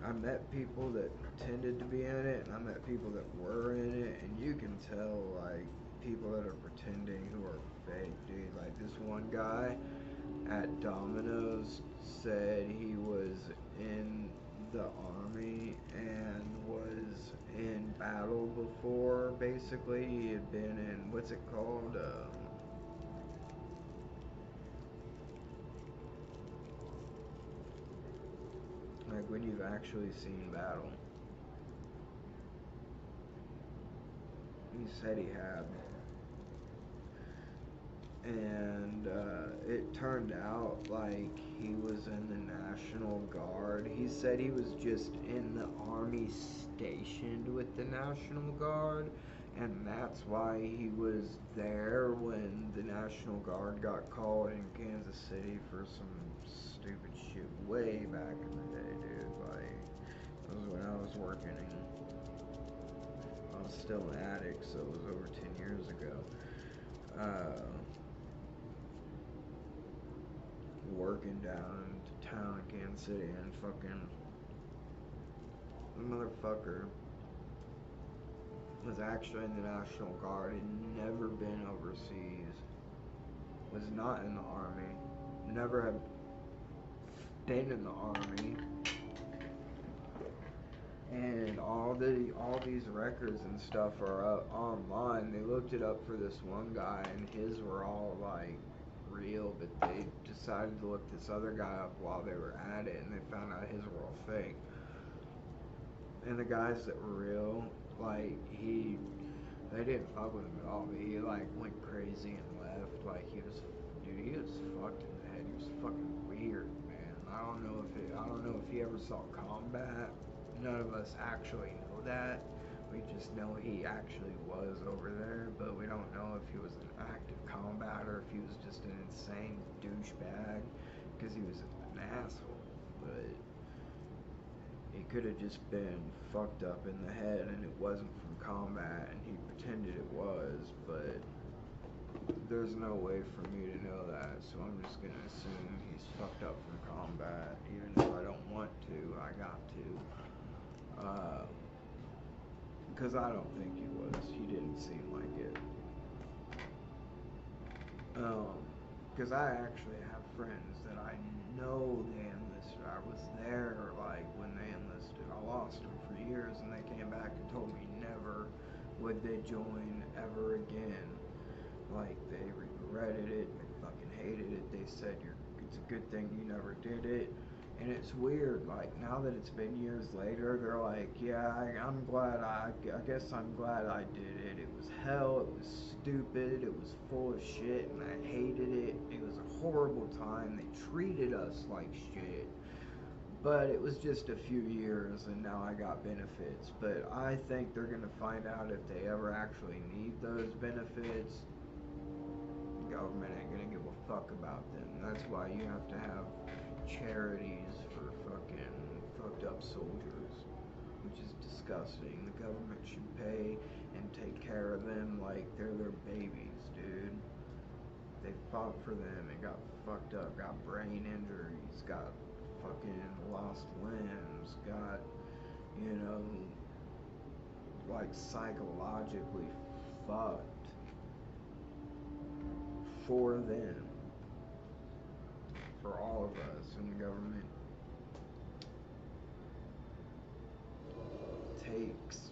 I met people that pretended to be in it, and I met people that were in it, and you can tell, like, people that are pretending who are fake, dude. Like, this one guy at Domino's said he was in the army and was in battle before. Basically, he had been in, what's it called? Like when you've actually seen battle. He said he had. And it turned out like he was in the National Guard. He said he was just in the army stationed with the National Guard, and that's why he was there when the National Guard got called in Kansas City for some stupid shit way back in the day, dude. Like, it was when I was working and I was still an addict, so it was over 10 years ago. Working down to town in Kansas City, and fucking the motherfucker was actually in the National Guard, had never been overseas, was not in the Army, never had been in the Army, and all these records and stuff are up online. They looked it up for this one guy, and his were all like real, but they decided to look this other guy up while they were at it, and they found out his were all fake. And the guys that were real, like, they didn't fuck with him at all, but he like went crazy and left. Like, he was fucked in the head. He was fucking weird, man. I don't know if he ever saw combat. None of us actually know that. We just know he actually was over there, but we don't know if he was an active combat or if he was just an insane douchebag, because he was an asshole. But he could have just been fucked up in the head, and it wasn't from combat, and he pretended it was, but there's no way for me to know that, so I'm just gonna assume he's fucked up from combat. Even if I don't want to, I got to. Because I don't think he was. He didn't seem like it. Because I actually have friends that I know they enlisted. I was there, like, when they enlisted. I lost them for years, and they came back and told me never would they join ever again. Like, they regretted it, they fucking hated it. They said, it's a good thing you never did it. And it's weird, like, now that it's been years later, they're like, yeah, I'm glad, I guess I'm glad I did it. It was hell, it was stupid, it was full of shit, and I hated it. It was a horrible time. They treated us like shit. But it was just a few years, and now I got benefits. But I think they're going to find out if they ever actually need those benefits. The government ain't going to give a fuck about them. That's why you have to have charities for fucking fucked up soldiers, which is disgusting. The government should pay and take care of them like they're their babies, dude. They fought for them and got fucked up, got brain injuries, got fucking lost limbs, got, like, psychologically fucked for them, for all of us. And the government takes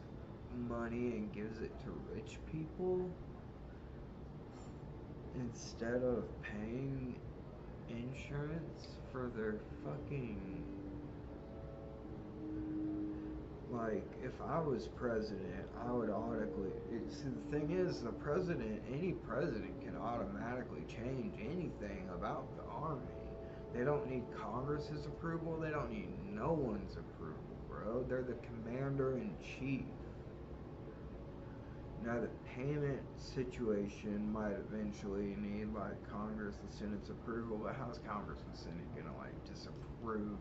money and gives it to rich people instead of paying insurance for their fucking, like, if I was president, I would automatically, see, the thing is, any president can automatically change anything about the army. They don't need Congress's approval, they don't need no one's approval, bro. They're the commander-in-chief. Now, the payment situation might eventually need, like, Congress and Senate's approval, but how's Congress and Senate gonna, like, disapprove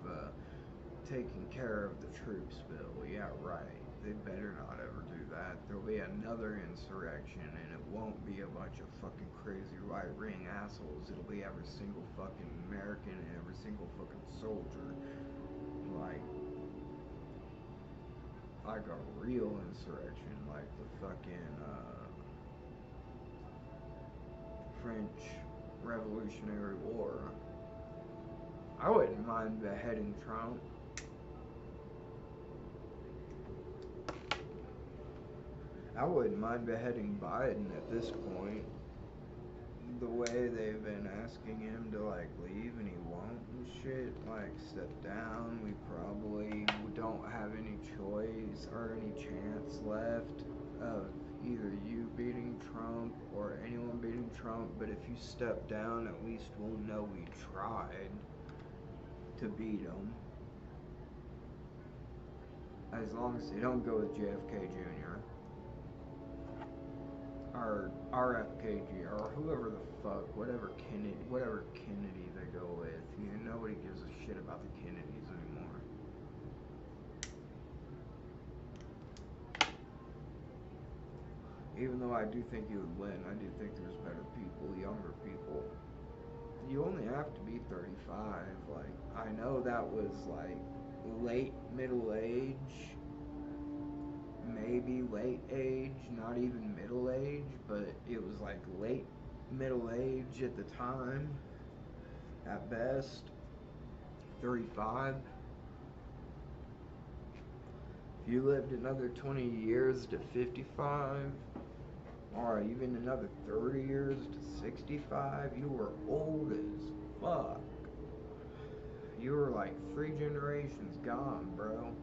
taking care of the troops bill? Yeah, right. They better not ever do that. There'll be another insurrection, and it won't be a bunch of fucking crazy right-wing assholes. It'll be every single fucking American and every single fucking soldier. Like a real insurrection, like the fucking French Revolutionary War. I wouldn't mind beheading Trump. I wouldn't mind beheading Biden at this point. The way they've been asking him to, like, leave and he won't and shit, like, step down, we probably don't have any choice or any chance left of either you beating Trump or anyone beating Trump. But if you step down, at least we'll know we tried to beat him. As long as they don't go with JFK Jr. or RFKG, or whoever the fuck, whatever Kennedy they go with. Nobody gives a shit about the Kennedys anymore. Even though I do think he would win, I do think there's better people, younger people. You only have to be 35. Like, I know that was like late middle age, maybe late age, not even middle age, but it was like late middle age at the time, at best. 35. If you lived another 20 years to 55, or even another 30 years to 65, you were old as fuck. You were like 3 generations gone, bro.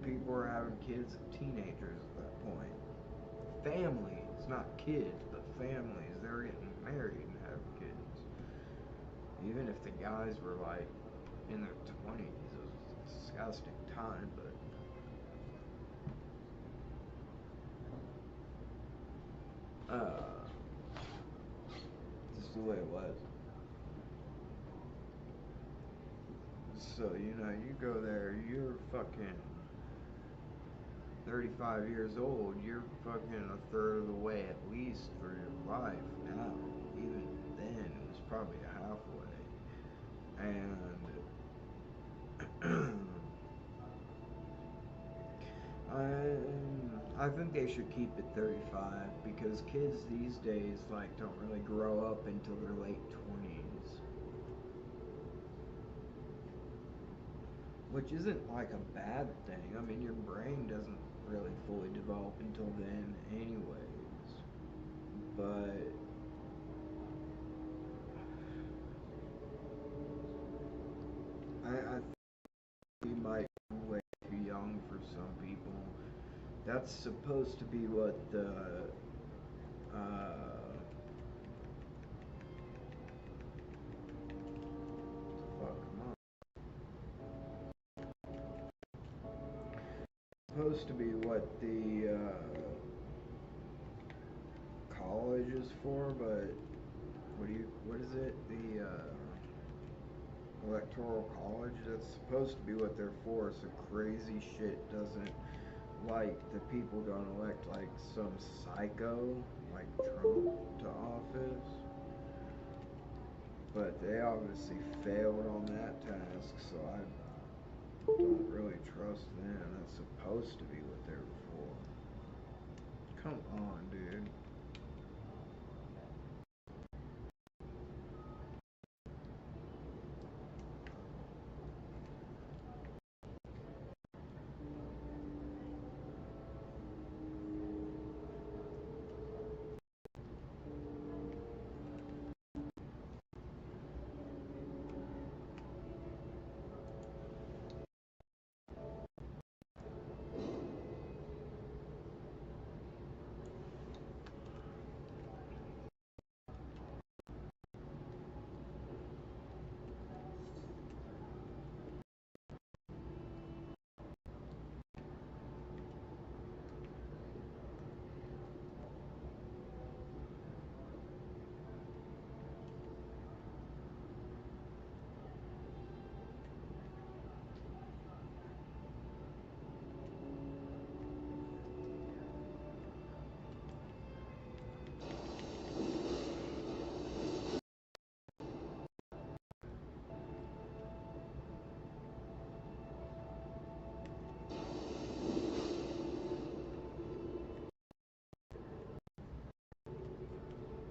People were having kids and teenagers at that point. Families, not kids, but families. They were getting married and having kids. Even if the guys were like in their 20s, it was a disgusting time, but just the way it was. So, you go there, you're fucking 35 years old, you're fucking a third of the way at least through your life now. Even then, it was probably halfway. And I think they should keep it 35 because kids these days like don't really grow up until their late 20s, which isn't like a bad thing. I mean, your brain doesn't really fully develop until then, anyways. But I think you might be way too young for some people. That's supposed to be what the fuck, come on. Supposed to be what the college is for, but what is it? The electoral college. That's supposed to be what they're for. So crazy shit doesn't like the people don't elect like some psycho like Trump to office. But they obviously failed on that task, so I don't really trust them. That's supposed to be what they're for. Come on, dude.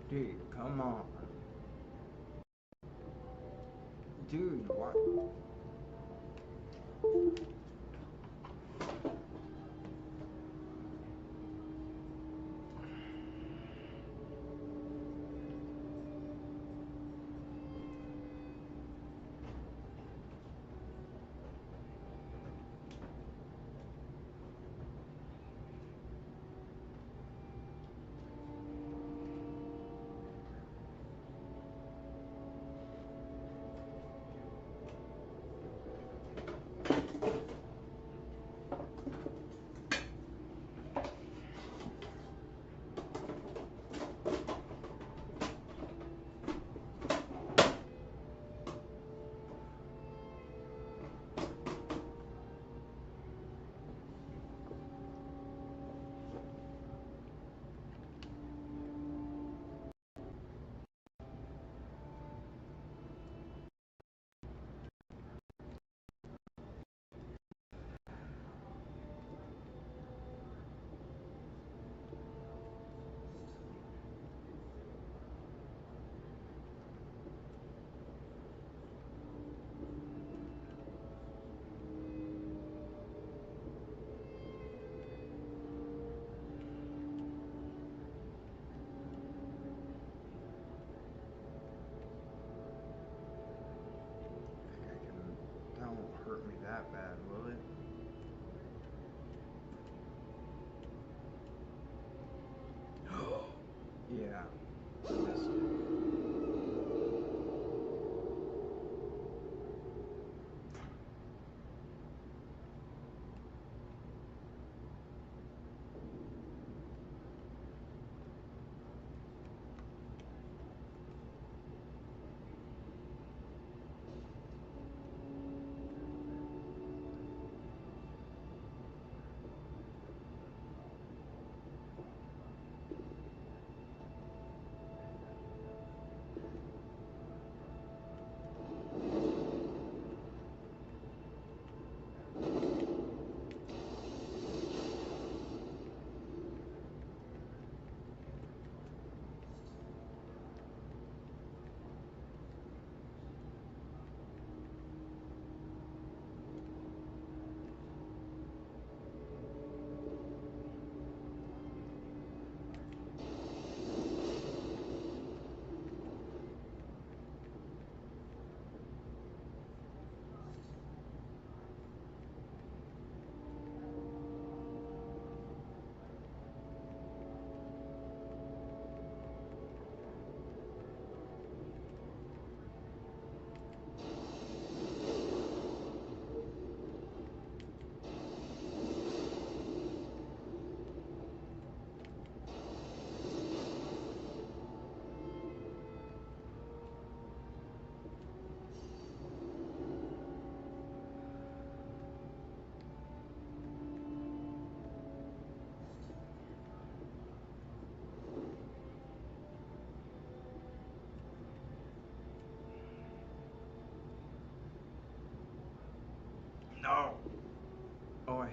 Dude, come on. Dude, what?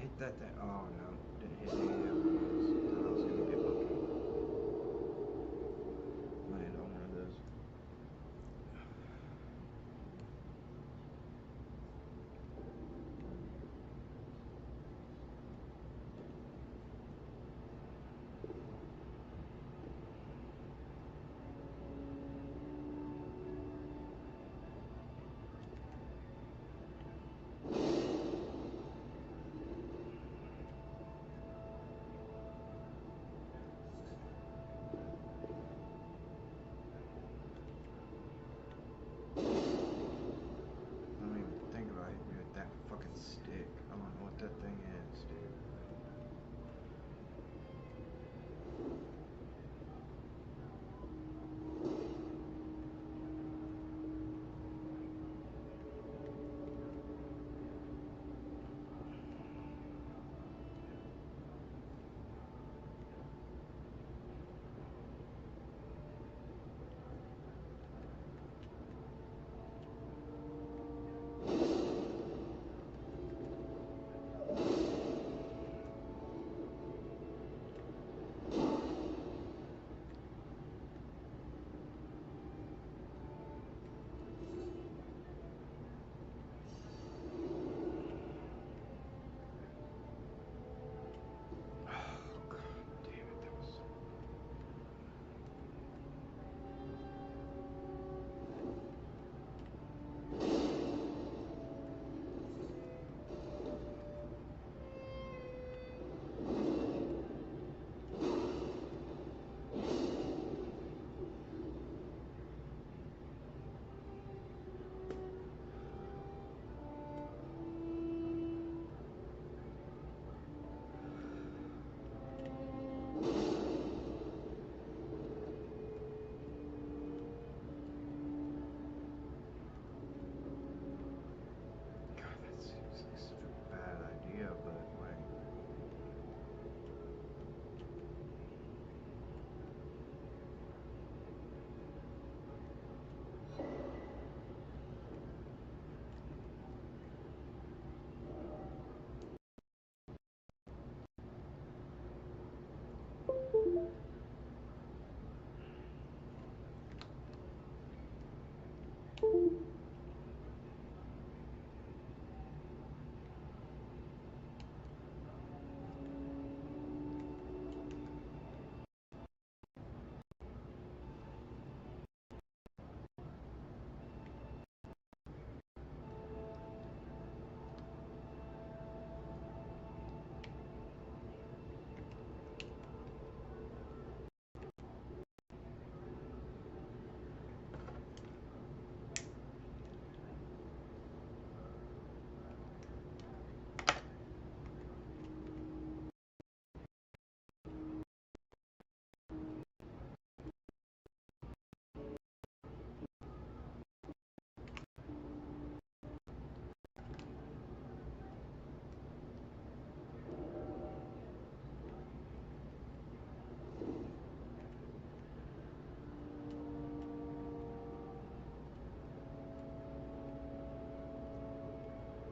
hit that thing. Oh no, didn't hit any of the other ones. Thought I was gonna get lucky. Land on one of those. Fucking stick. I don't know what that thing is, dude.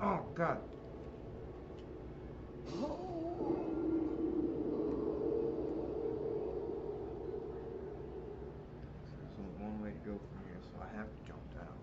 Oh god. There's only one way to go from here, so I have jumped out.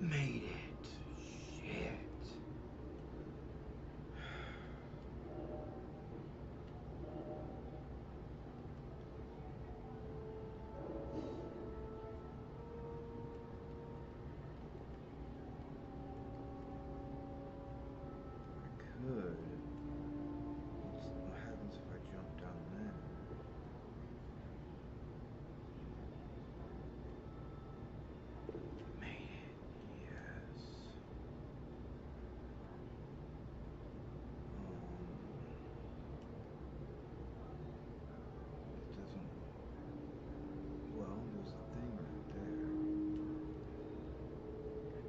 Made it. Shit. I could. What happens if I jump down there? Made it. Yes. It doesn't. Well, there's a thing right there.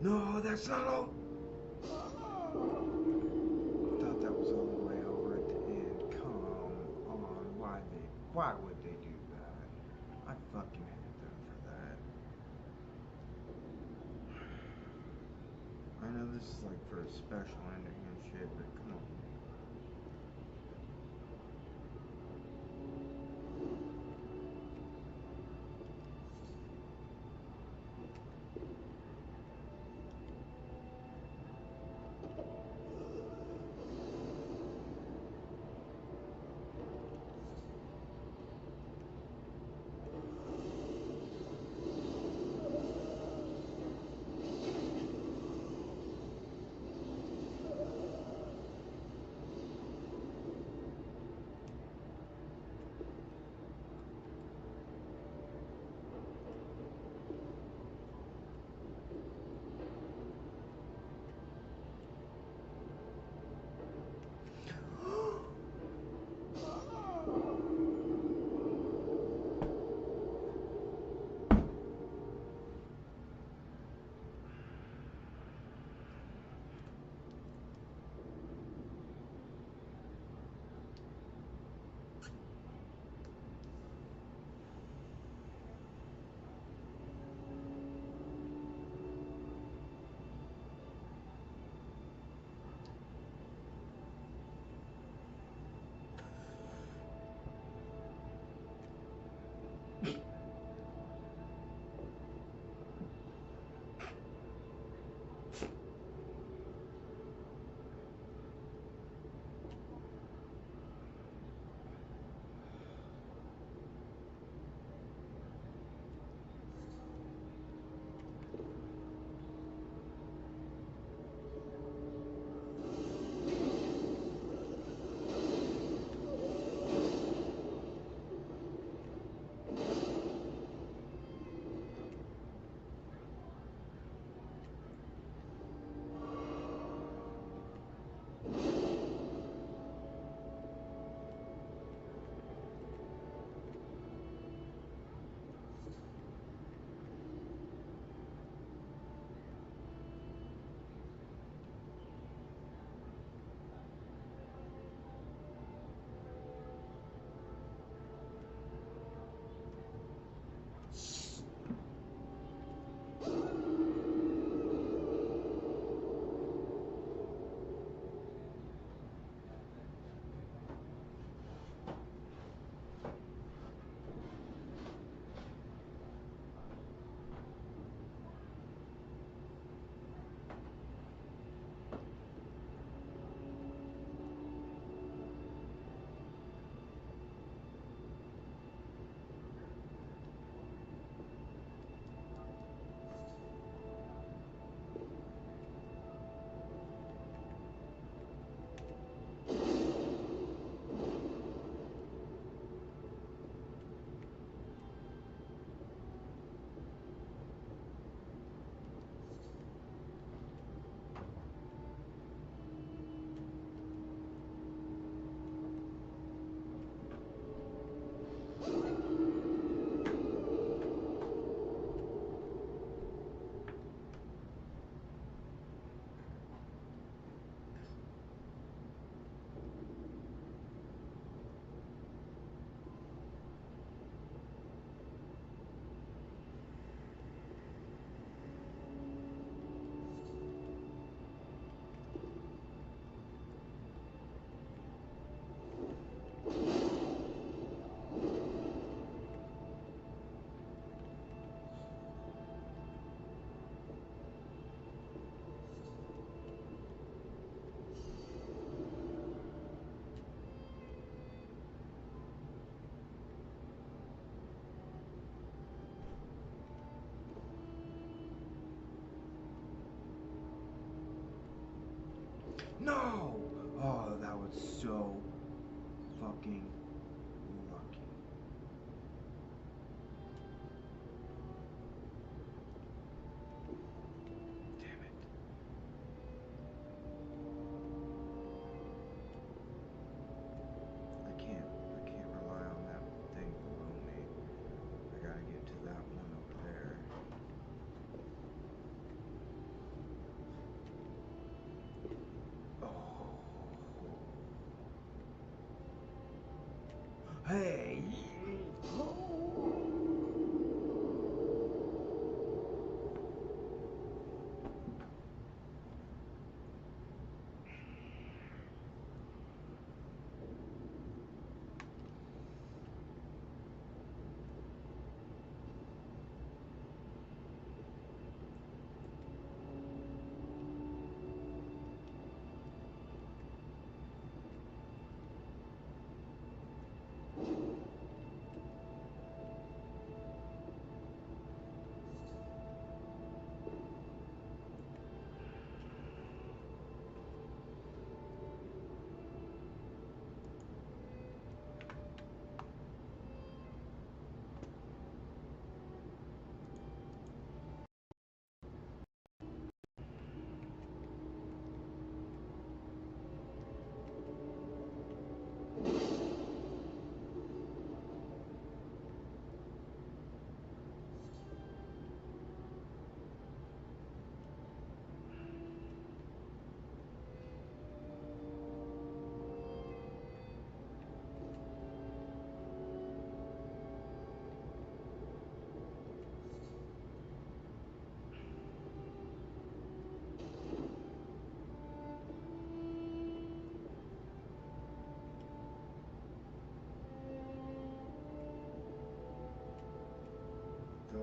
No, that's not all. I thought that was all the way over at the end. Come on, why would they do that? I fucking hate them for that. I know this is like for a special ending and shit, but come on.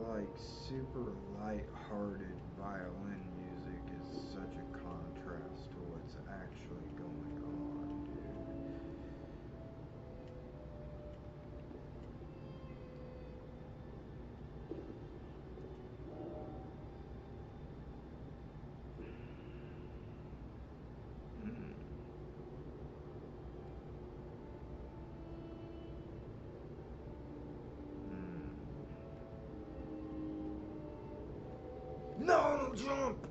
like super light-hearted violin music is such a contrast to what's actually going on, dude. No, jump!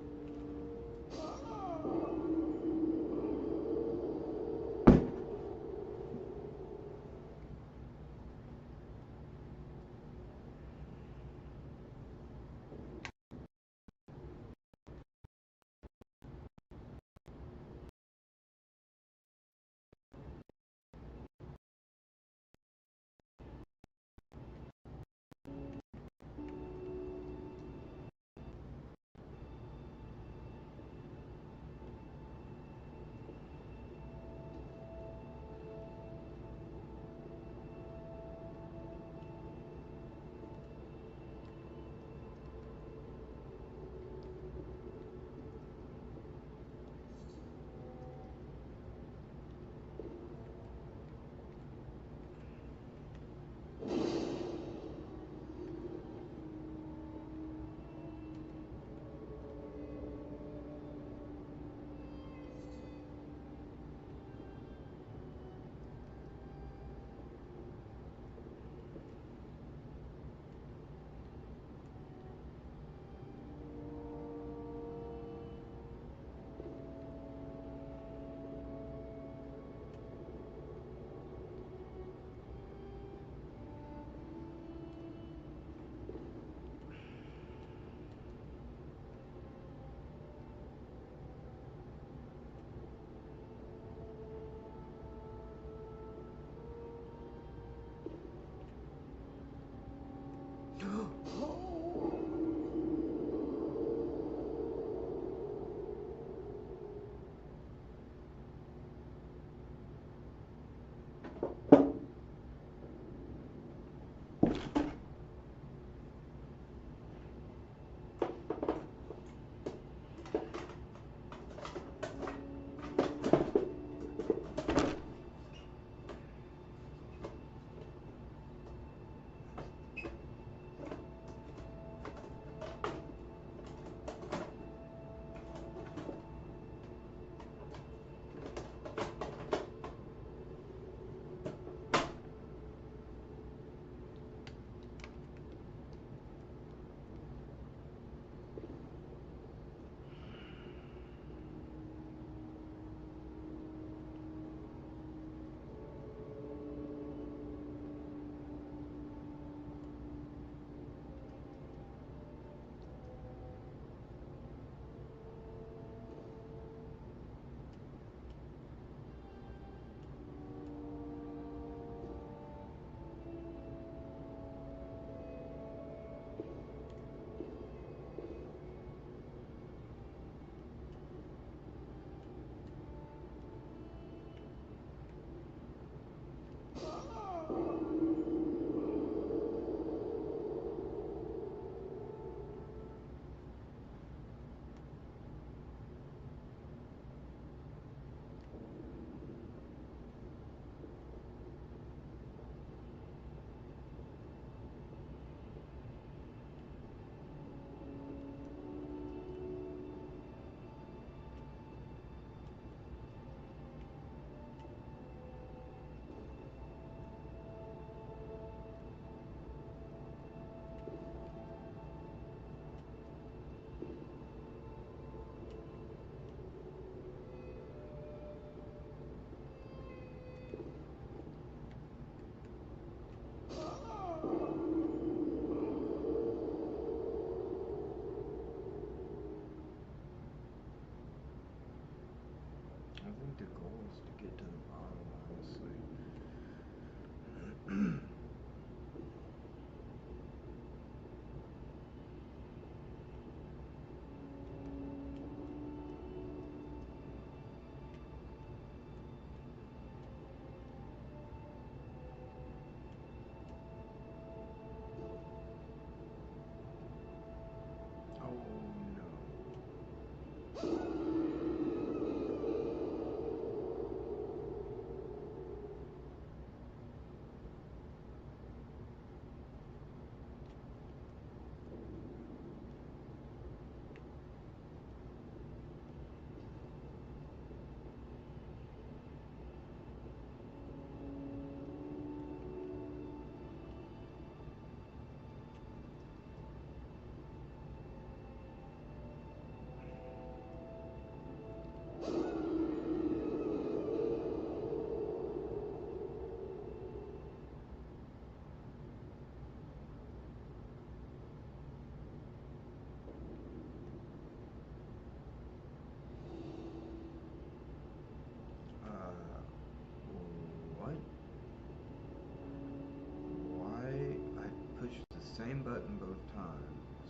Same button both times.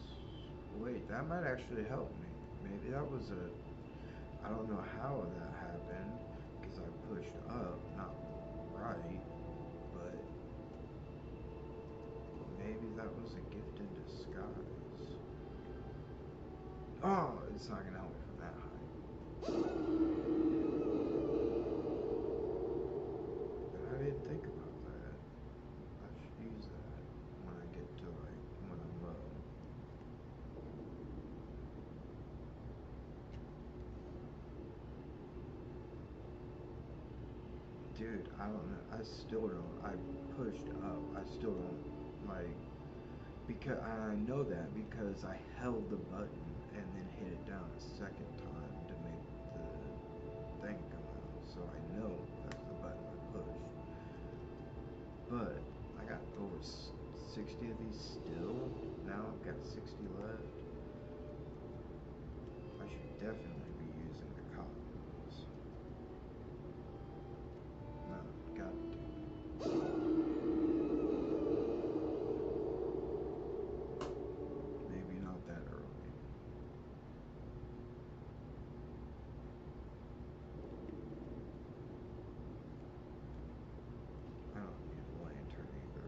Wait, that might actually help me. Maybe that was a... I don't know how that happened, because I pushed up, not right, but maybe that was a gift in disguise. Oh, it's not gonna help me from that height. But I didn't think about that. I should use that when I get to, like, when I'm low. Dude, I don't know. I still don't. I pushed up. I still don't, like, because I know that because I held the button and then hit it down a second time to make the thing come out. So I know that's the button I pushed. But I got over 60 of these still. Now I've got 60 left. I should definitely be using the copies. No, god damn it. Maybe not that early. I don't need a lantern either.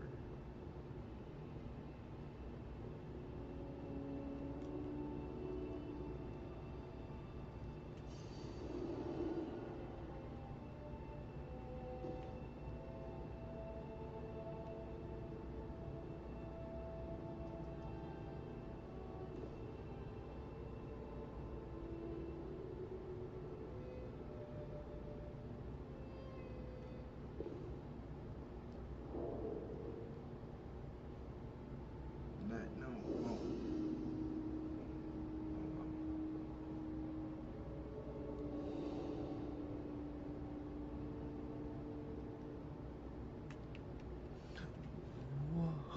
No, oh.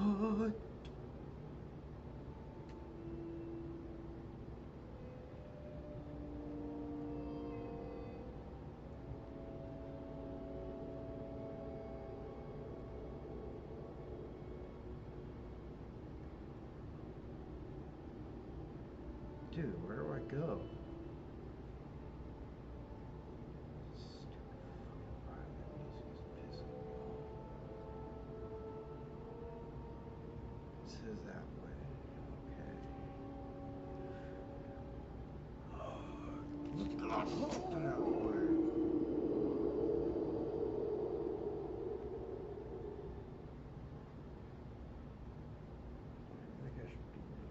What? Dude, where do I go? Stupid fucking pilot music's pissing me off. It says that way. Okay. Get out of the way. I think I should be here.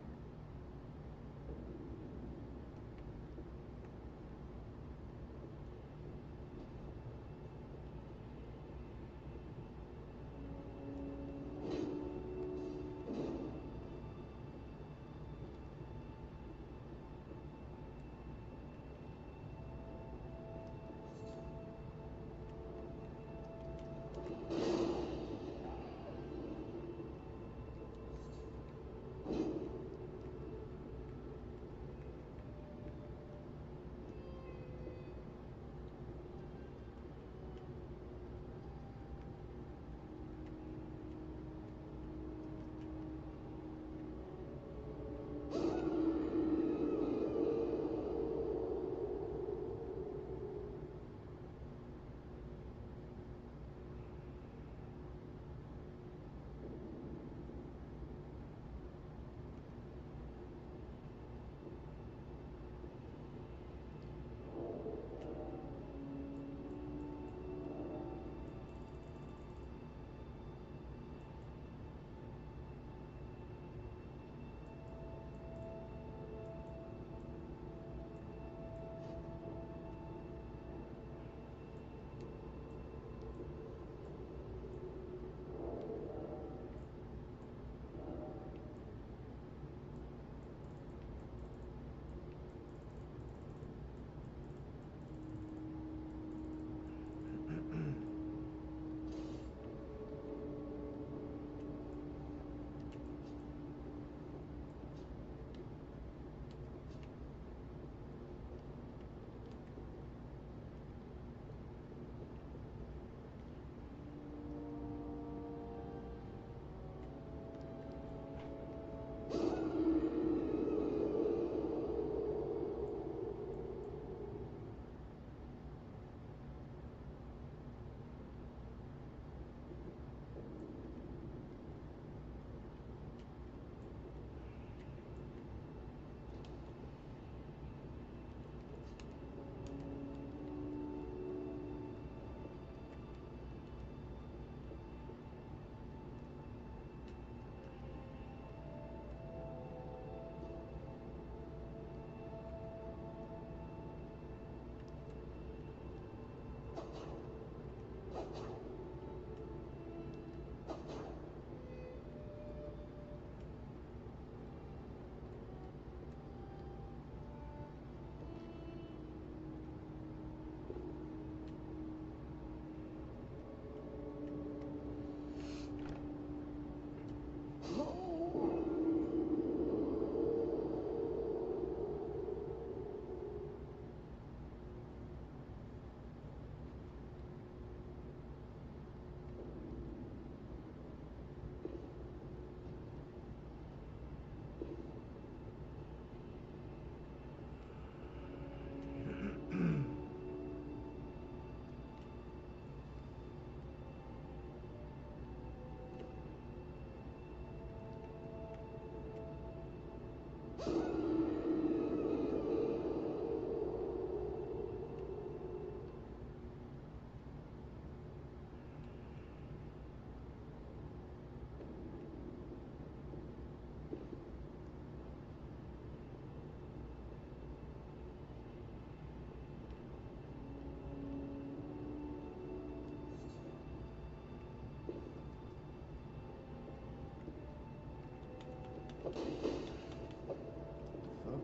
Fuck.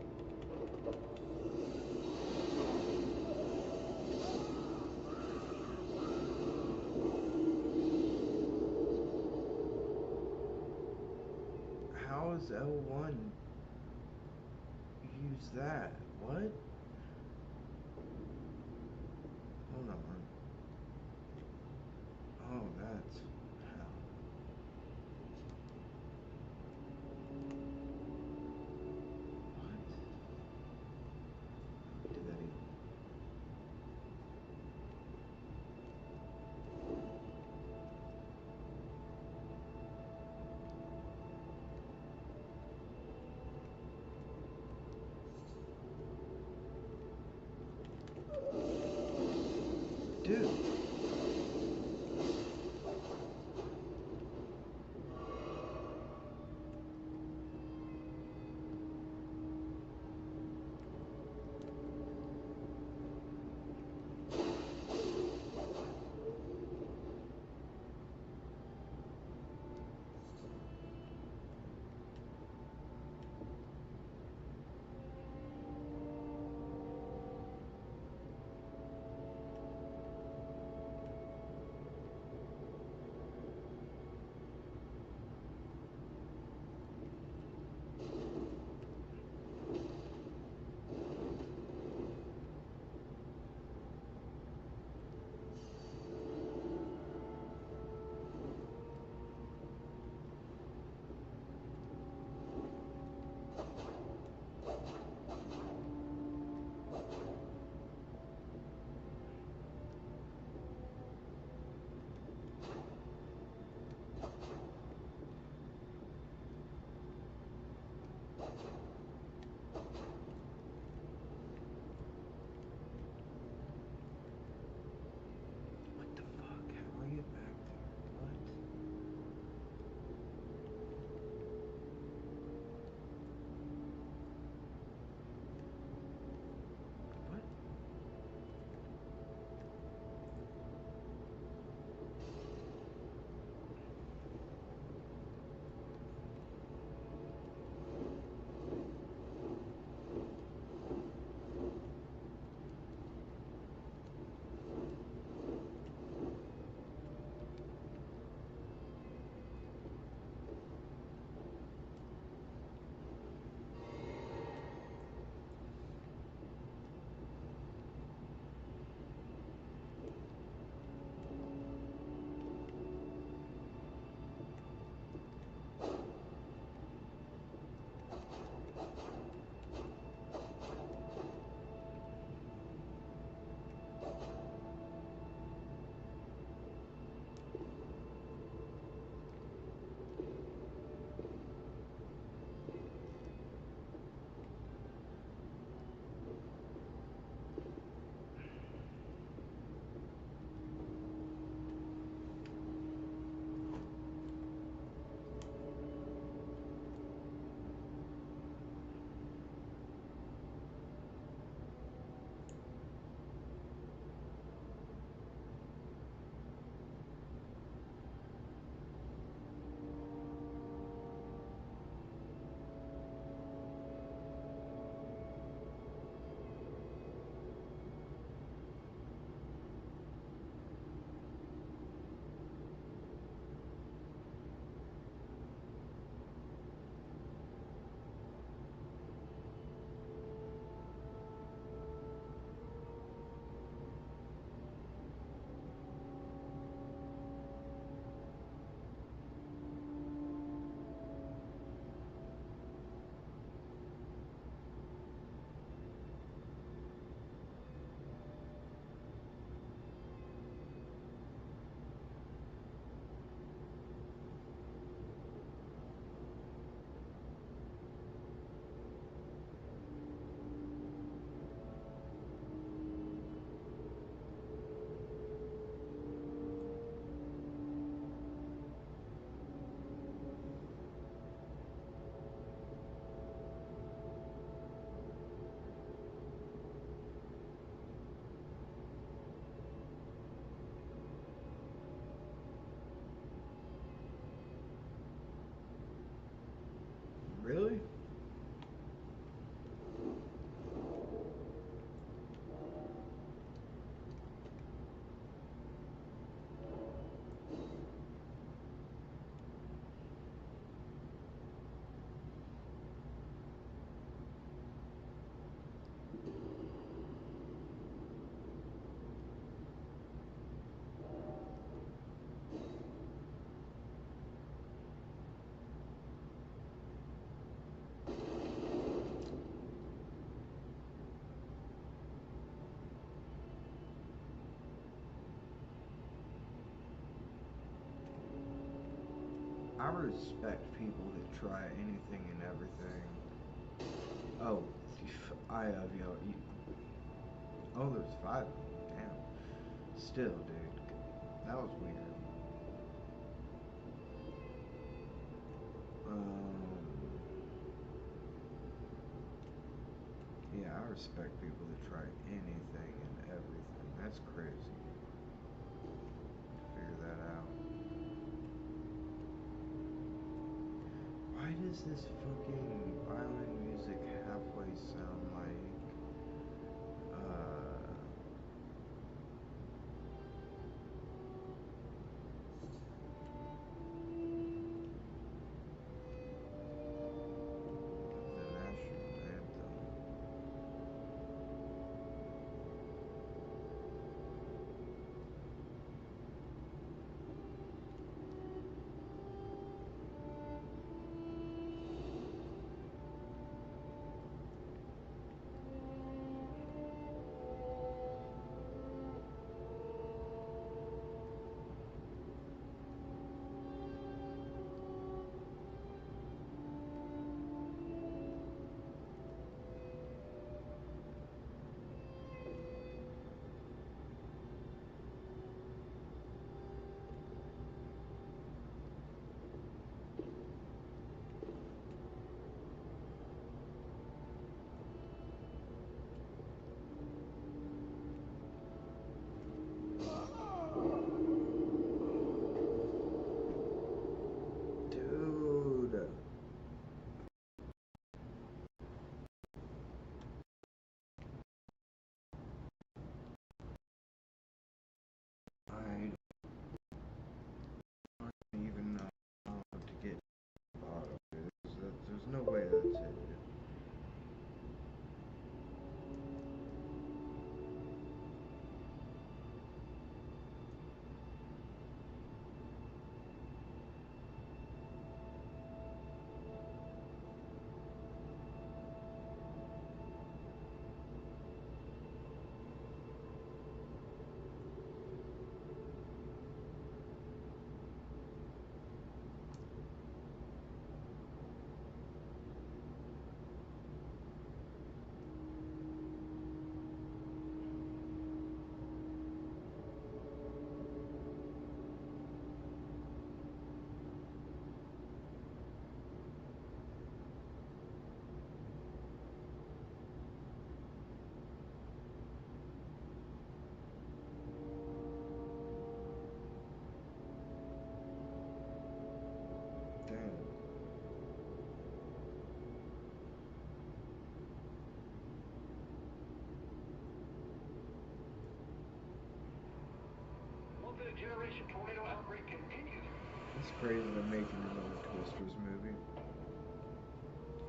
How is L1 use that? What? Hold on. Oh, that's how. What? Did that even? Dude. Really? I respect people that try anything and everything. Oh, I have yo. Oh, there's five. Damn. Still, dude, that was weird. Um, yeah, I respect people that try anything and everything. That's crazy. Figure that out. Why does this fucking violin music halfway sound like uh the national anthem? Dude, I don't even know how to get bottom. There's no way that's it, dude. Damn. Multi-generation tornado outbreak continues. It's crazy they're making another Twisters movie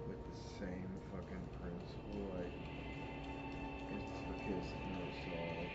with the same fucking principle. Like, it's for kids that know Saw.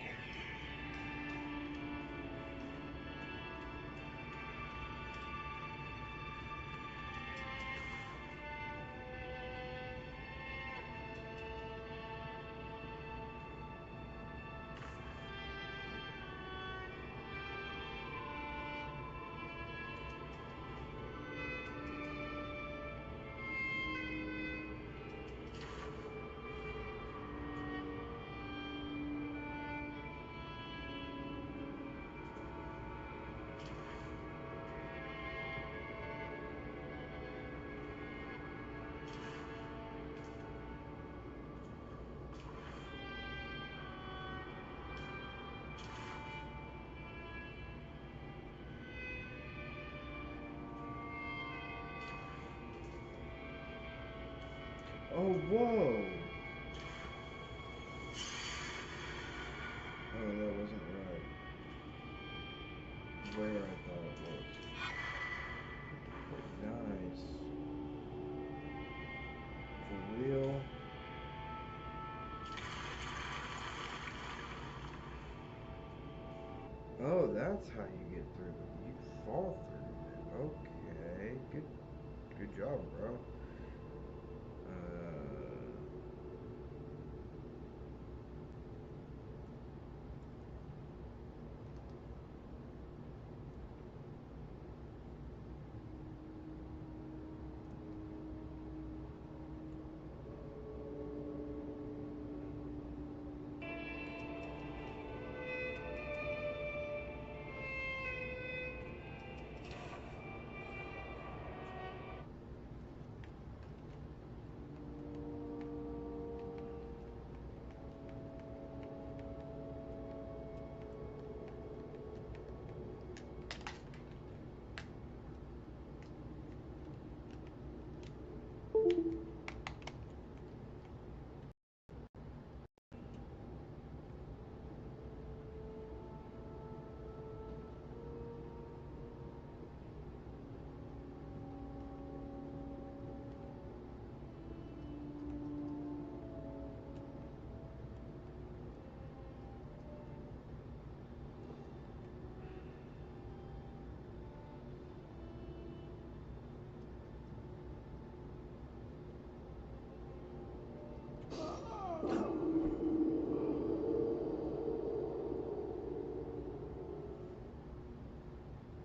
Oh, whoa! Oh, that wasn't right. Where I thought it was. Nice. For real? Oh, that's how you get through them. You fall through them. Okay. Good job, bro.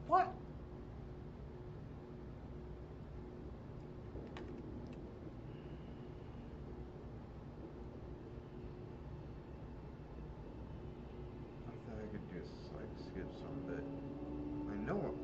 What? I thought I could just like skip some bit. I know it.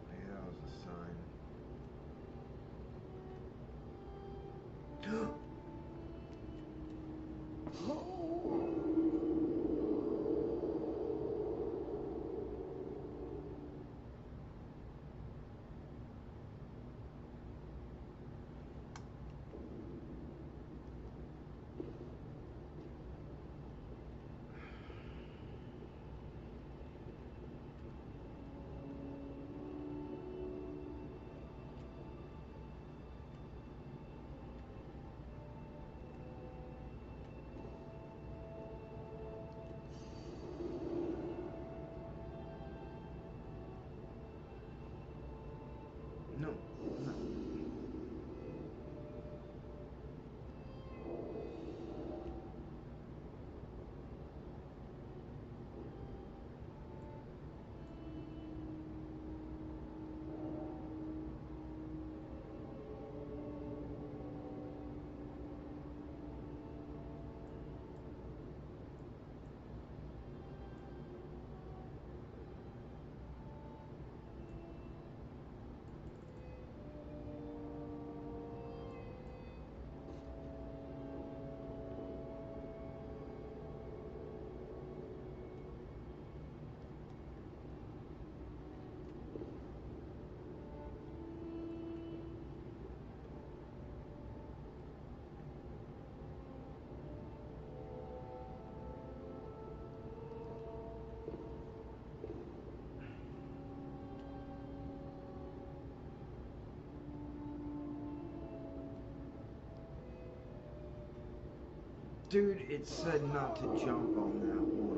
Maybe that was a sign. Dude, it said not to jump on that one.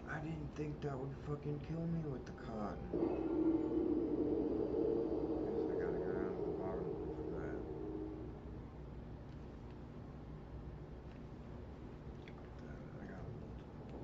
I didn't think that would fucking kill me with the cotton. Guess I gotta go down to the bottom for that. I got multiple.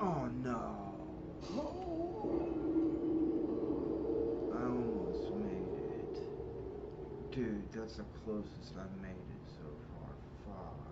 Oh no. I almost made it. Dude, that's the closest I've made it so far. Fuck.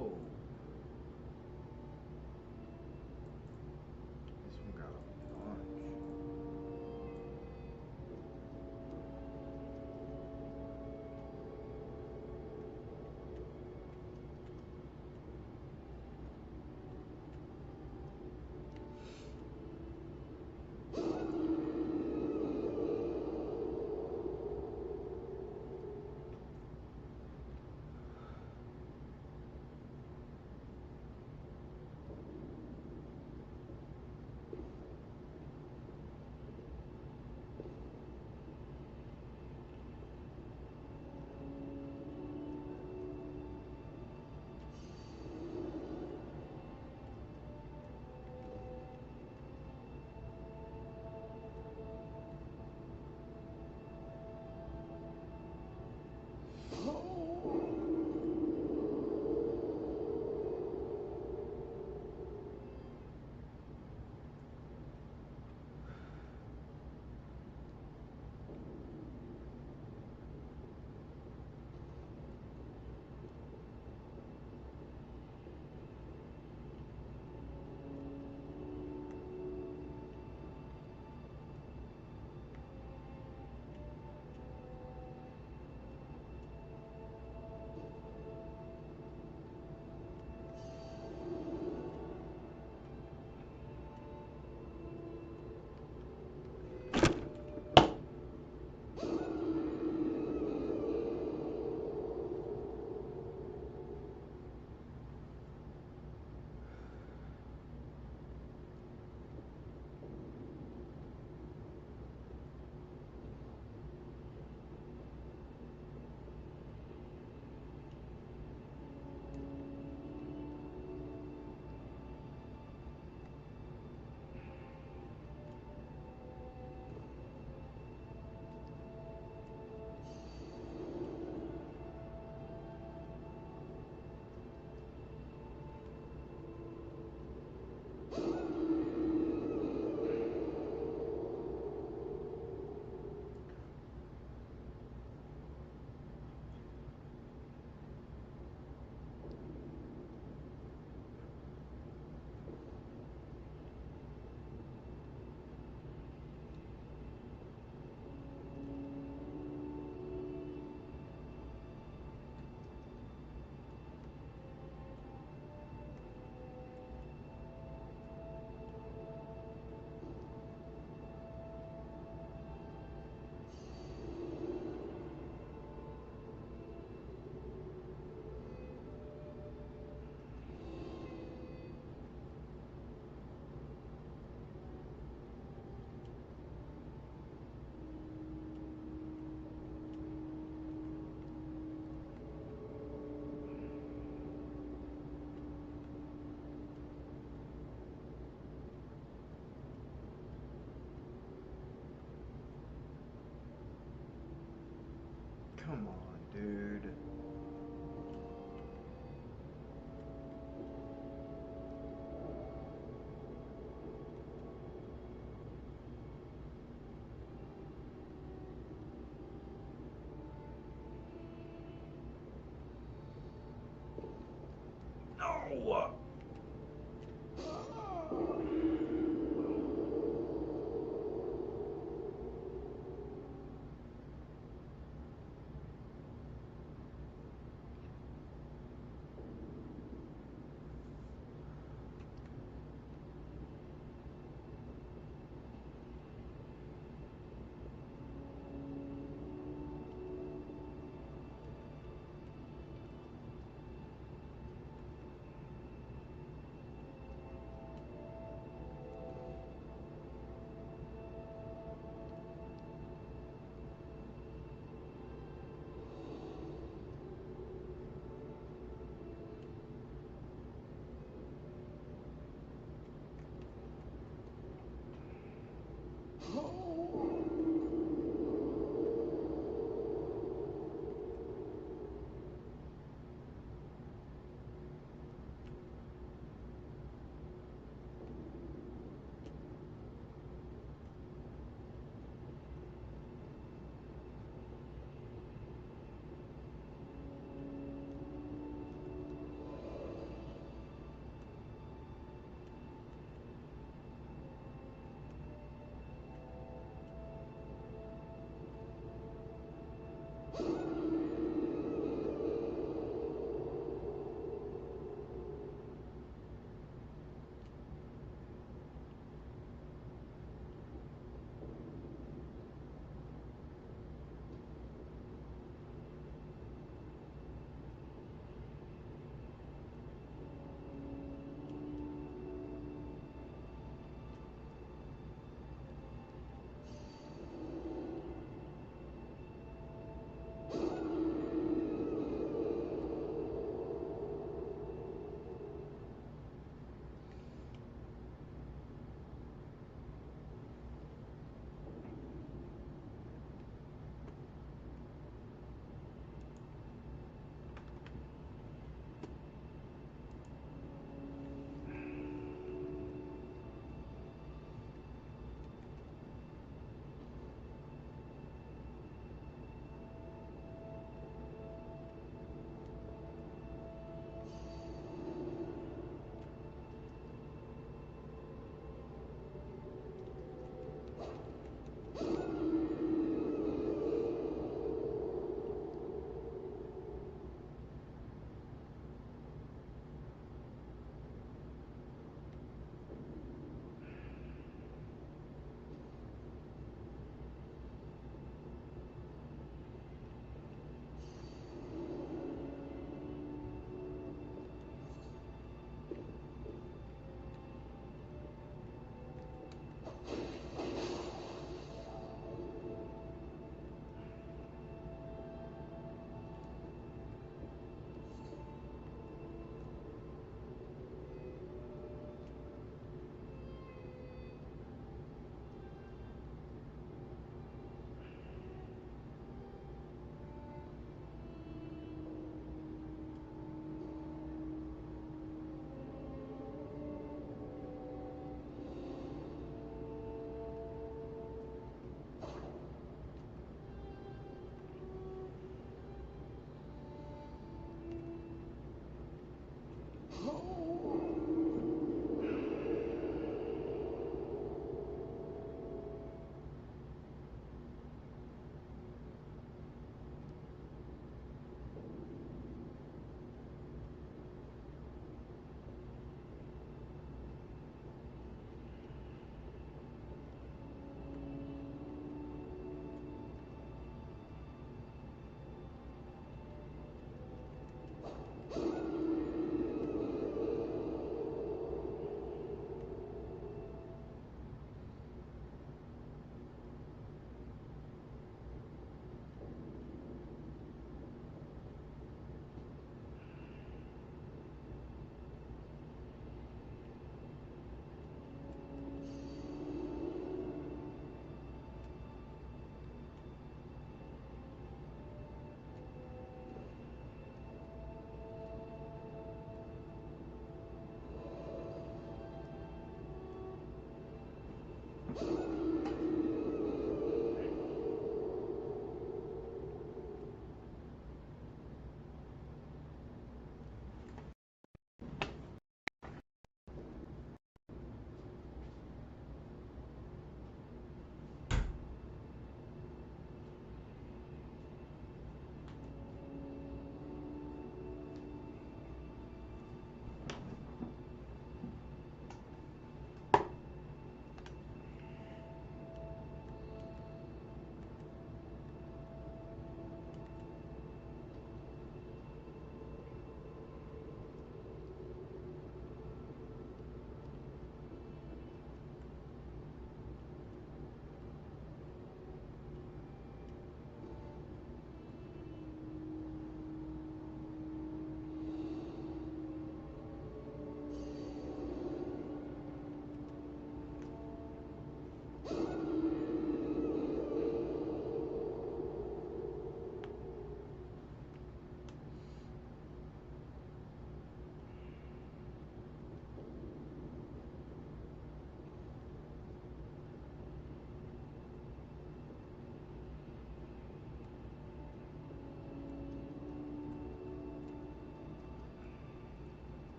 Whoa. This one got a bunch. Come on, dude. No!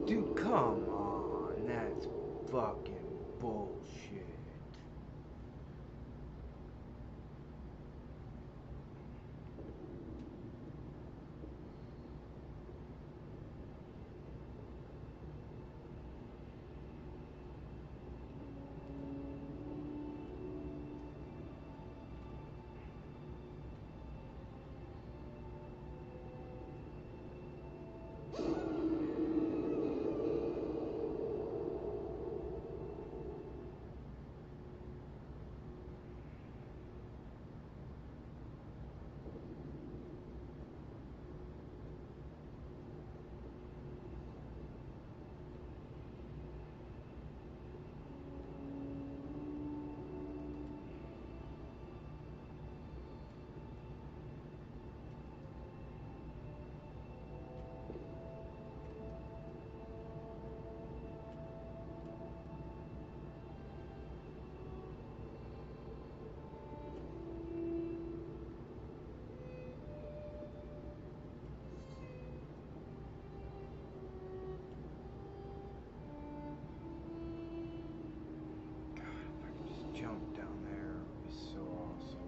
Dude, come on. That's fucking bullshit. God, if I could just jump down there, it would be so awesome.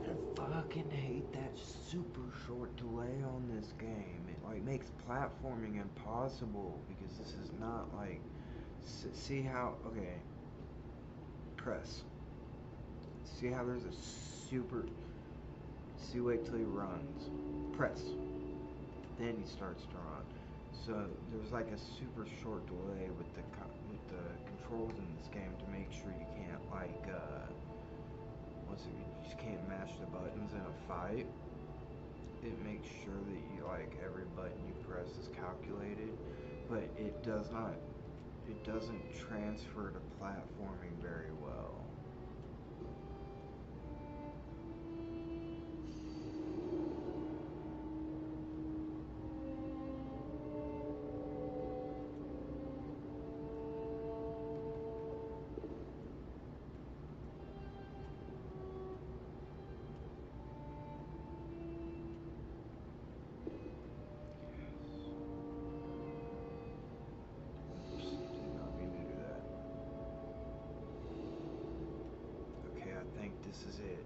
I fucking hate that super short delay on this game. It like makes platforming impossible because this is not like see how okay, press. See how there's a super see wait till he runs. Press. Then he starts to run. So there's like a super short delay with the controls in this game to make sure you can't like you just can't mash the buttons in a fight. It makes sure that you like every button you press is calculated, but it doesn't transfer to platforming very well. Oops, did not mean to do that. this is it.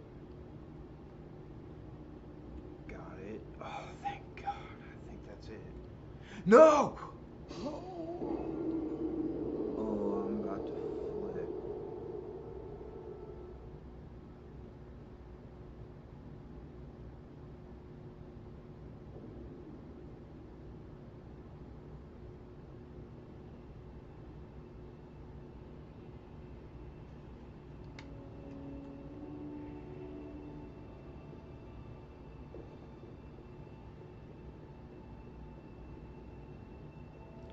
Got it. Oh, thank God. I think that's it. No! Oh, I'm about to flip.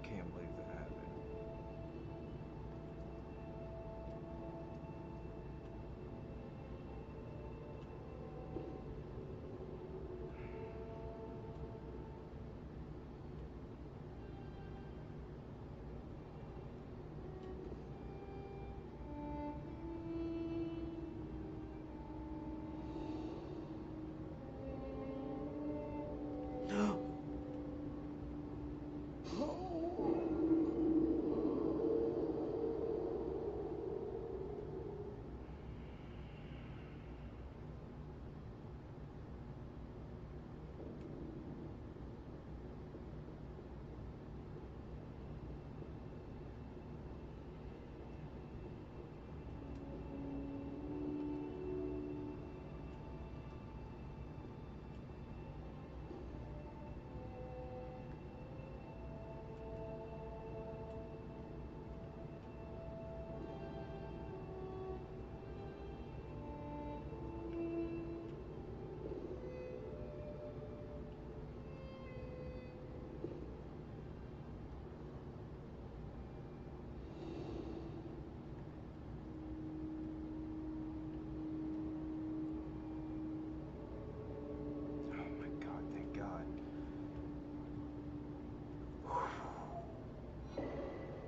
Can't believe that happened. Oh my God, thank God.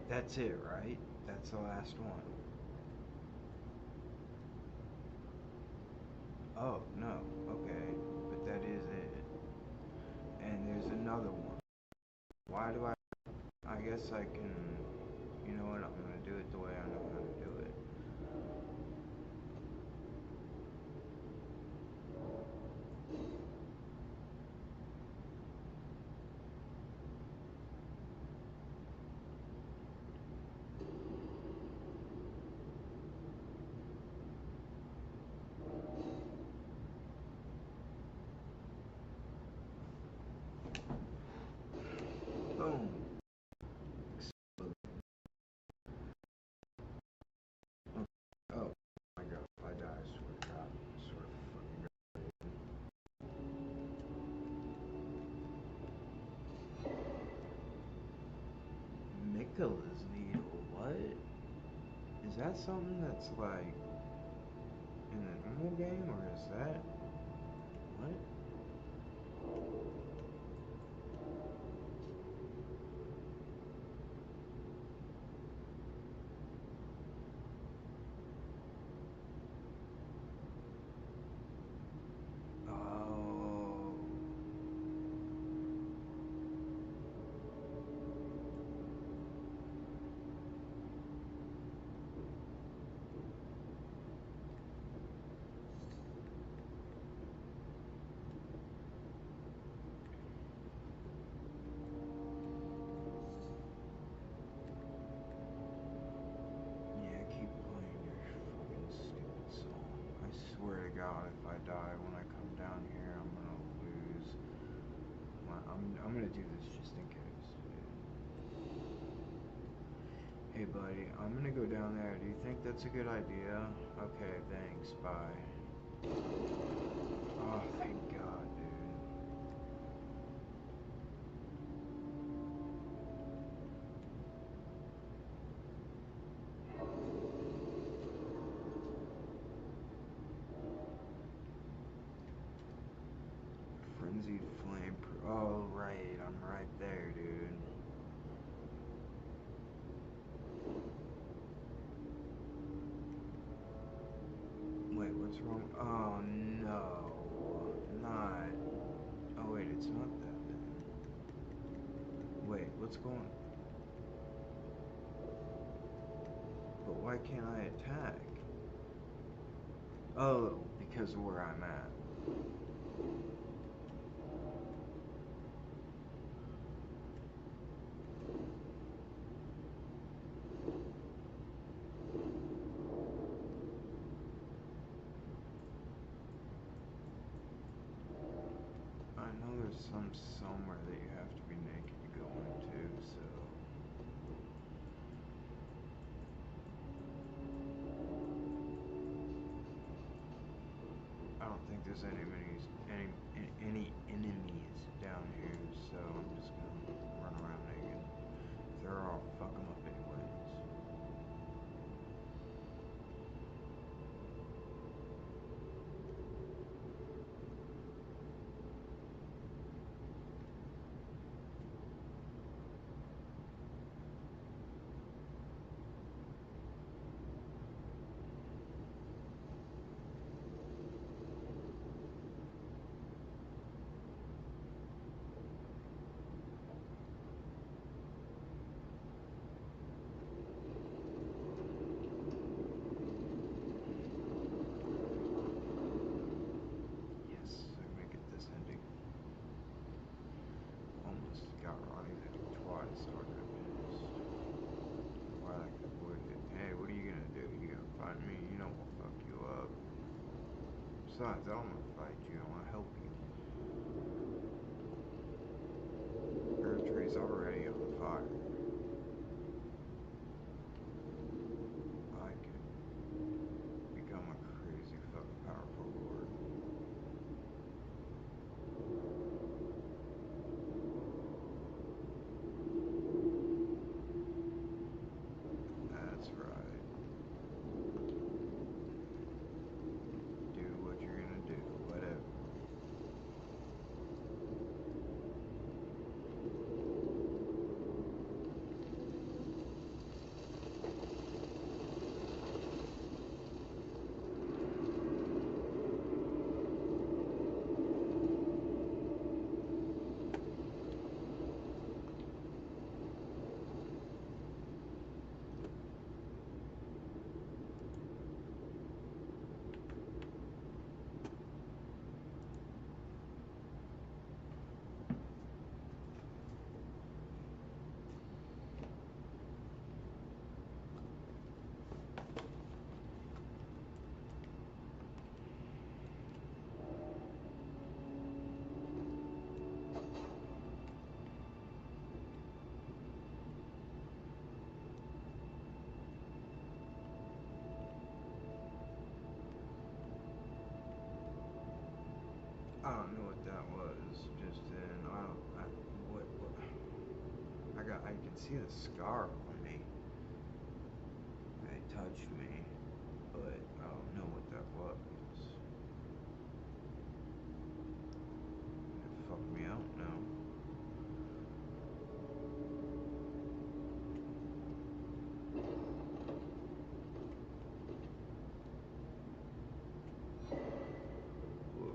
That's it, right? That's the last one. Oh, no. Okay. But that is it. And there's another one. Why do I guess I can... You know what? I'm gonna do it the way I know how to do it. Boom. Oh my God. If I die, I swear to God. I swear to fucking God. Mikola's needle. What? Is that something that's like in the normal game, or is that what? Oh, yeah. Keep playing your fucking stupid song. I swear to God, if I die when I come down here, I'm gonna lose. I'm gonna do this just in case, dude. Hey, buddy, I'm gonna go down there. Do you think that's a good idea? Okay, thanks. Bye. Oh, thank God, dude. Frenzied flame. Oh, right. I'm right there, dude. Wait, what's wrong? Oh, no. Not. Oh, wait, it's not that then. Wait, what's going... But why can't I attack? Oh, because of where I'm at. I know there's somewhere that you have to be naked to go into, so I don't think there's any enemies down here, so I'm just gonna run around naked. If there are, I'll fuck them up anyways. Yes, I'm gonna get this ending. Almost got Ronnie's ending twice, so we're gonna miss. Why I can avoid it. Hey, what are you gonna do? You gonna fight me? You know I'll fuck you up. Besides, I don't wanna fight you, I wanna help you. Earth tree's already on fire. I can become a crazy fucking powerful lord. That's right. Do what you're gonna do, whatever. I don't know what that was just then. What? I can see the scar on me. They touched me, but I don't know what that was. It fucked me out now.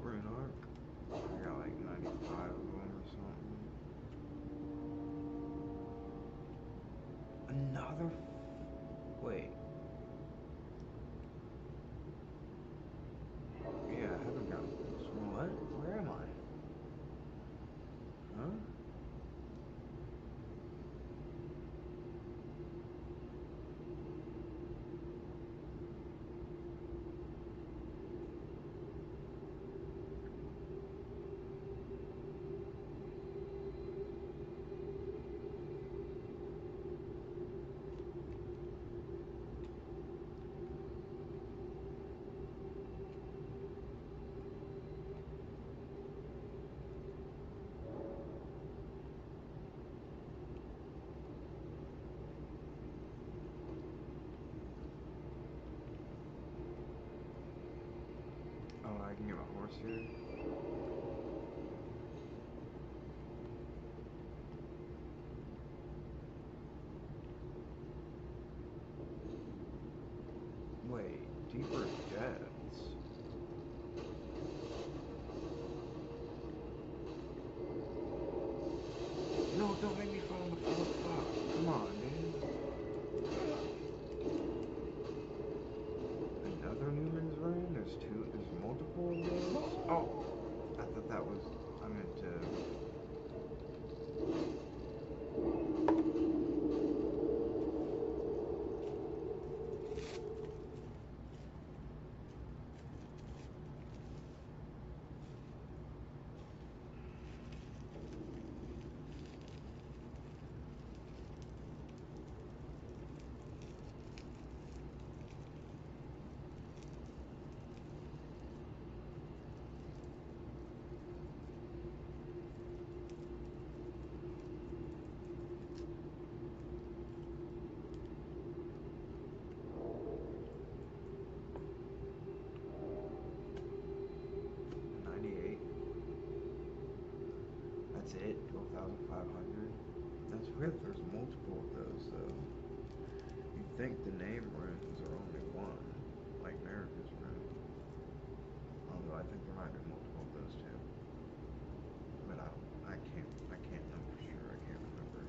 Rune arc. I got like 95 of them or something. Another. Wait. Yeah, I haven't gotten this one. What? Where am I? Huh? Oh, I can get my horse here. Wait, deeper depths. No, don't make me fall in the floor. Fuck. Come on, dude. Another Newman's Rune? There's two it? 12,500? That's weird. There's multiple of those though. You'd think the name runes are only one, like America's rune. Although I think there might be multiple of those too. But I can't know for sure. I can't remember.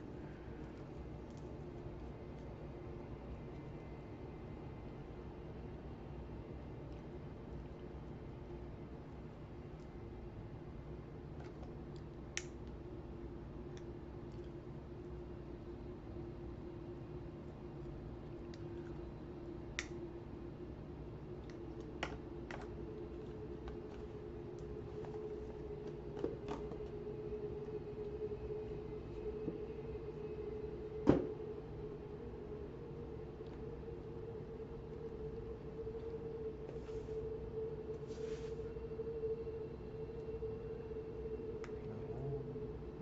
The whole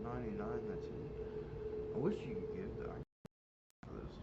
99 that's in. I wish you could give that for this.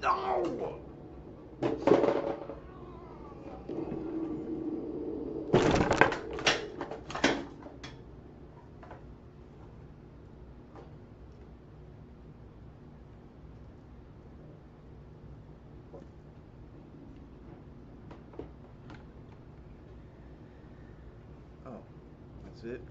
No! Oh, That's it.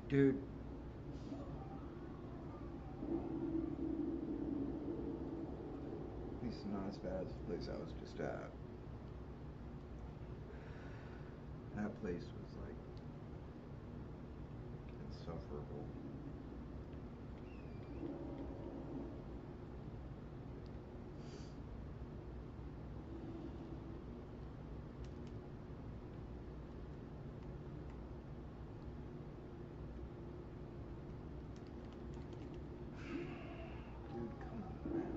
Dude. This is not as bad as the place I was just at. That place was like insufferable. Dude, come on, man.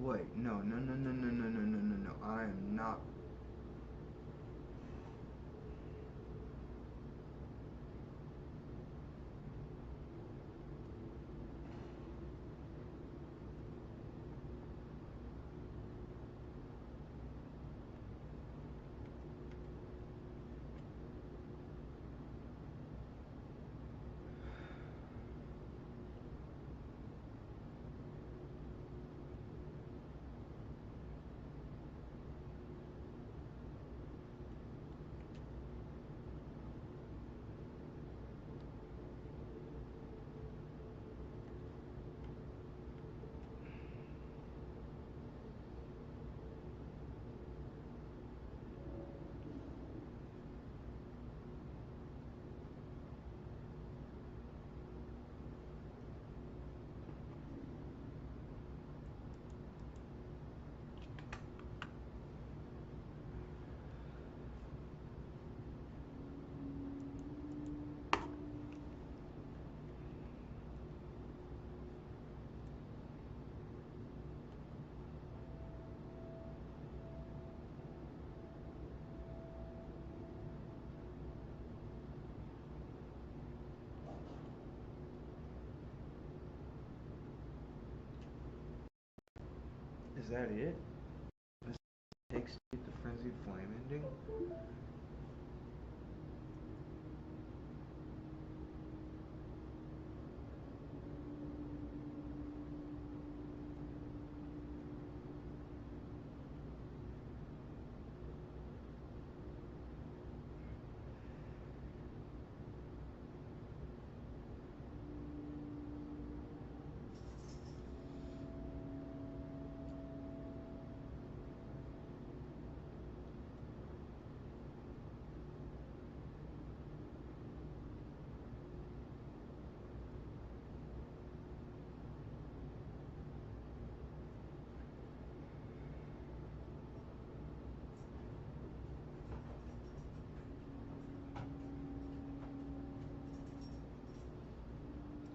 Wait, no, no, no, no, no, no, no, no, no, no. I am not. Is that it? This takes you to the frenzied flame ending?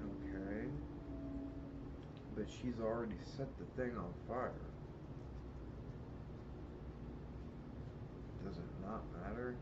Okay. But she's already set the thing on fire. Does it not matter?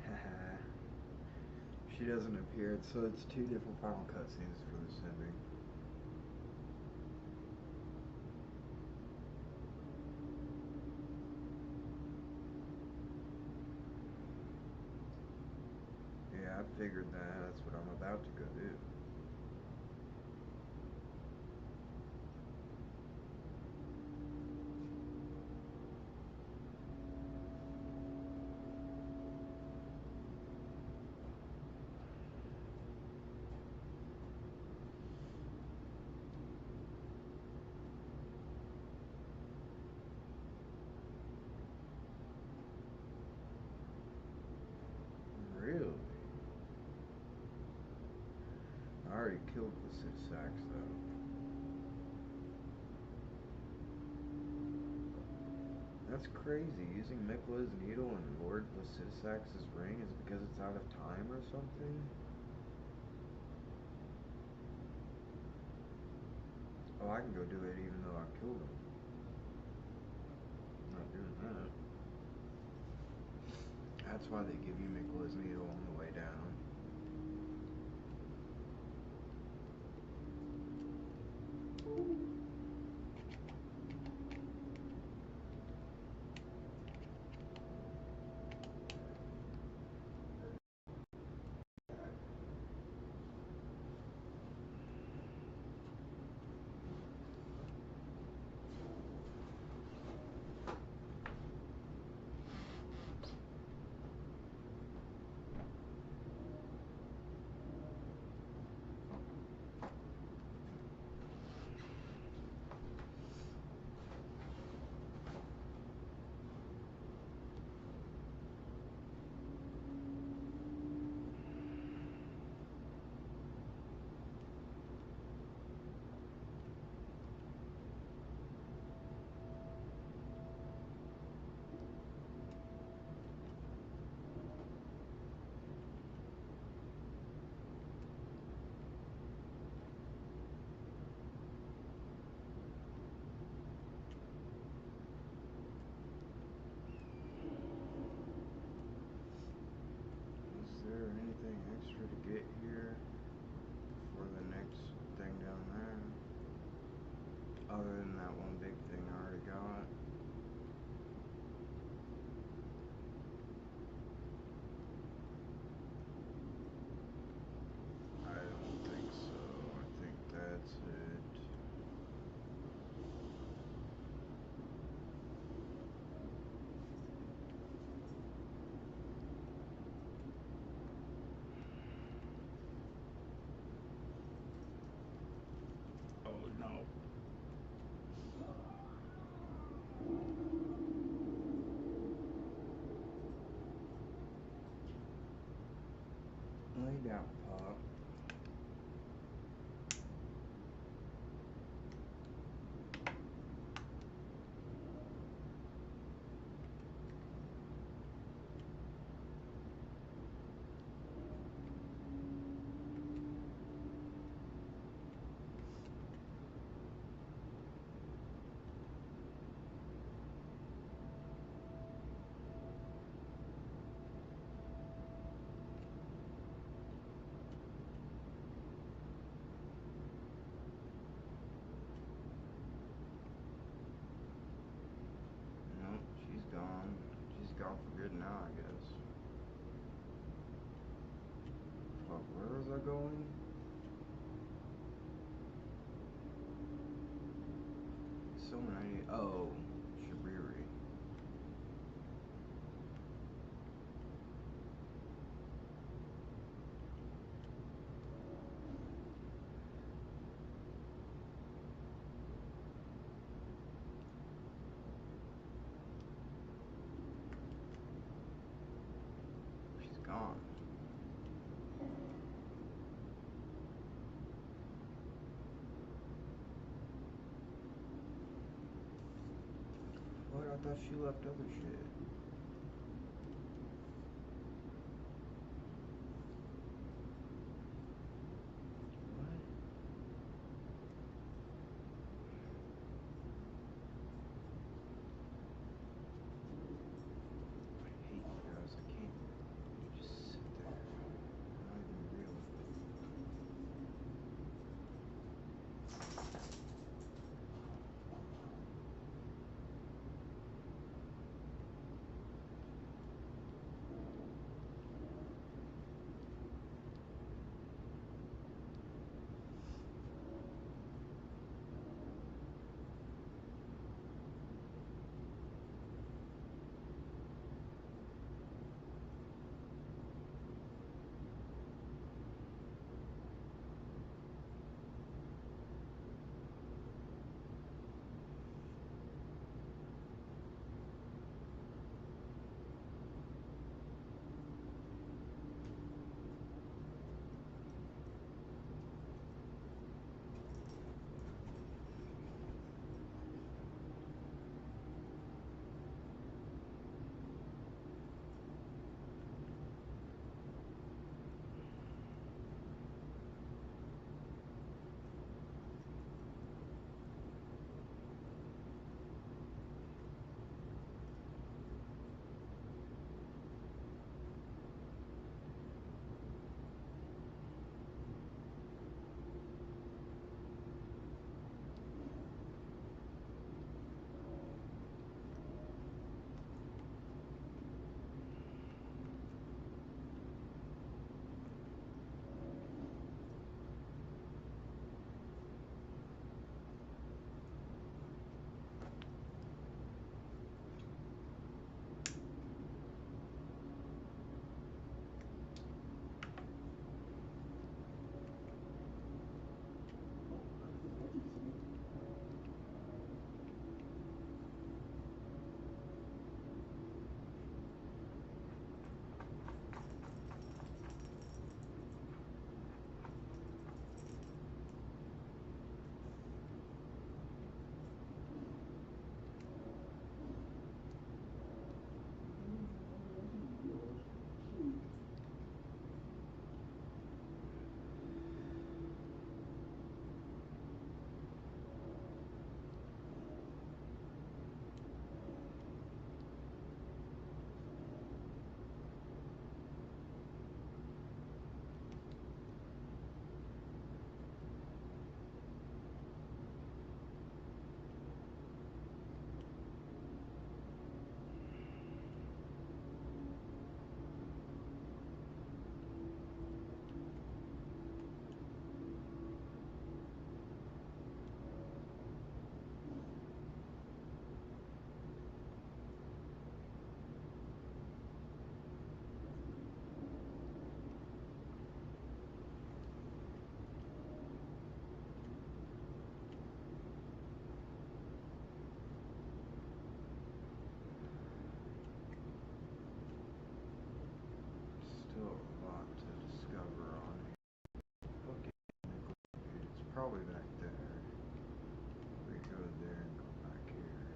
Haha. She doesn't appear, so it's two different final cutscenes for this ending. Yeah, I figured that. That's what I'm about to go do. Really? I already killed Placidusax though. That's crazy. Using Mikla's needle and Lord Placidusax's ring is because it's out of time or something? Oh, I can go do it even though I killed him. Not doing that. That's why they give you Mikola's needle on the way down. Is there anything extra to get here for the next thing down there? Other than that one big thing I already got. I don't think so. I think that's it. Oh no. Lay down, Pop. Nope, she's gone. She's gone for good now, I guess. Fuck, where was I going? So many. Oh, Shabiri. She's gone. What? I thought she left other shit. What? I hate you guys. I can't. You just sit there. Not even real with it. probably back there. We go there and go back here.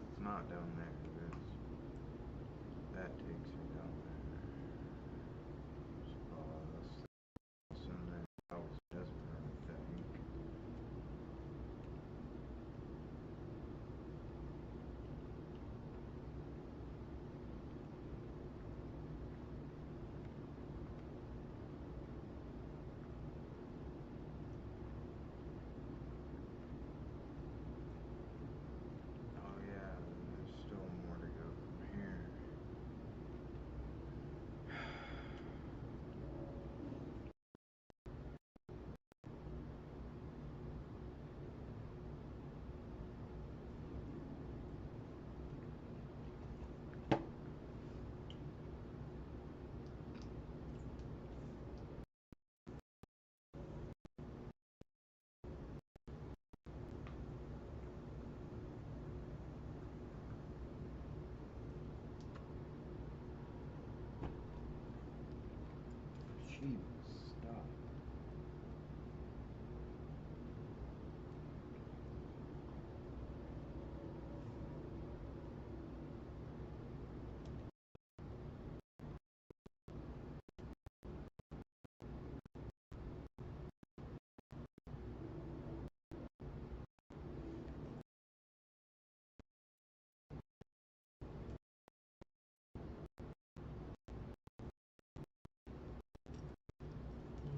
It's not down there, because that takes me down there. That's and then I was desperate, I think. Oh yeah, there's still more to go from here. Sheep, stop.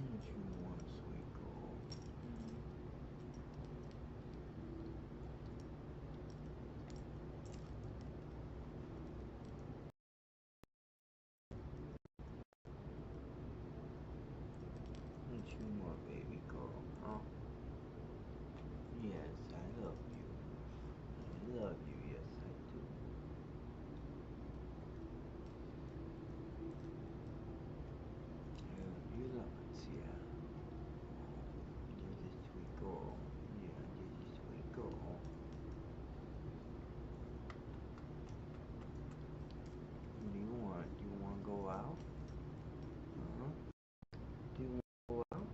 What you want, sweet girl? What you want, baby girl? Huh? Yes, I love you. I love you, yes I do. You lots, yeah. You're the sweet girl. Yeah, you're the sweet girl. What do you want? Do you want to go out? Huh? Do you want to go out?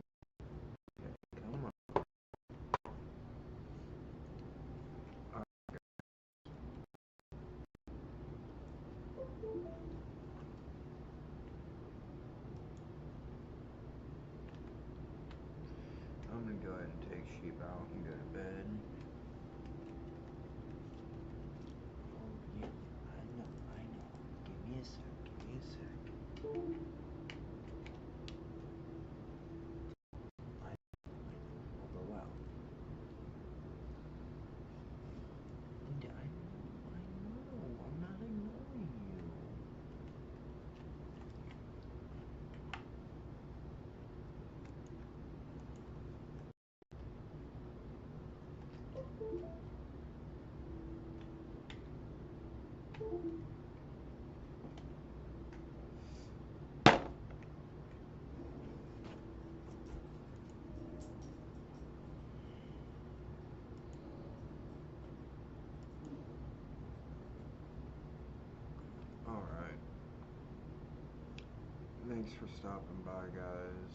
Okay, come on. I'm gonna go ahead and take sheep out and go to bed. Oh yeah, I know, I know. Give me a sec, give me a sec. We'll go out. And I know, I'm not ignoring you. Alright. Thanks for stopping by, guys.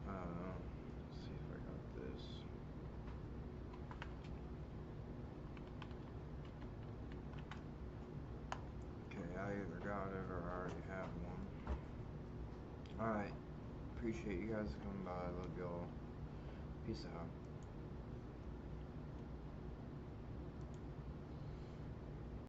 Let's see if I got this. Okay, I either got it or I already have one. Alright. Appreciate you guys coming by. Love y'all. Peace out.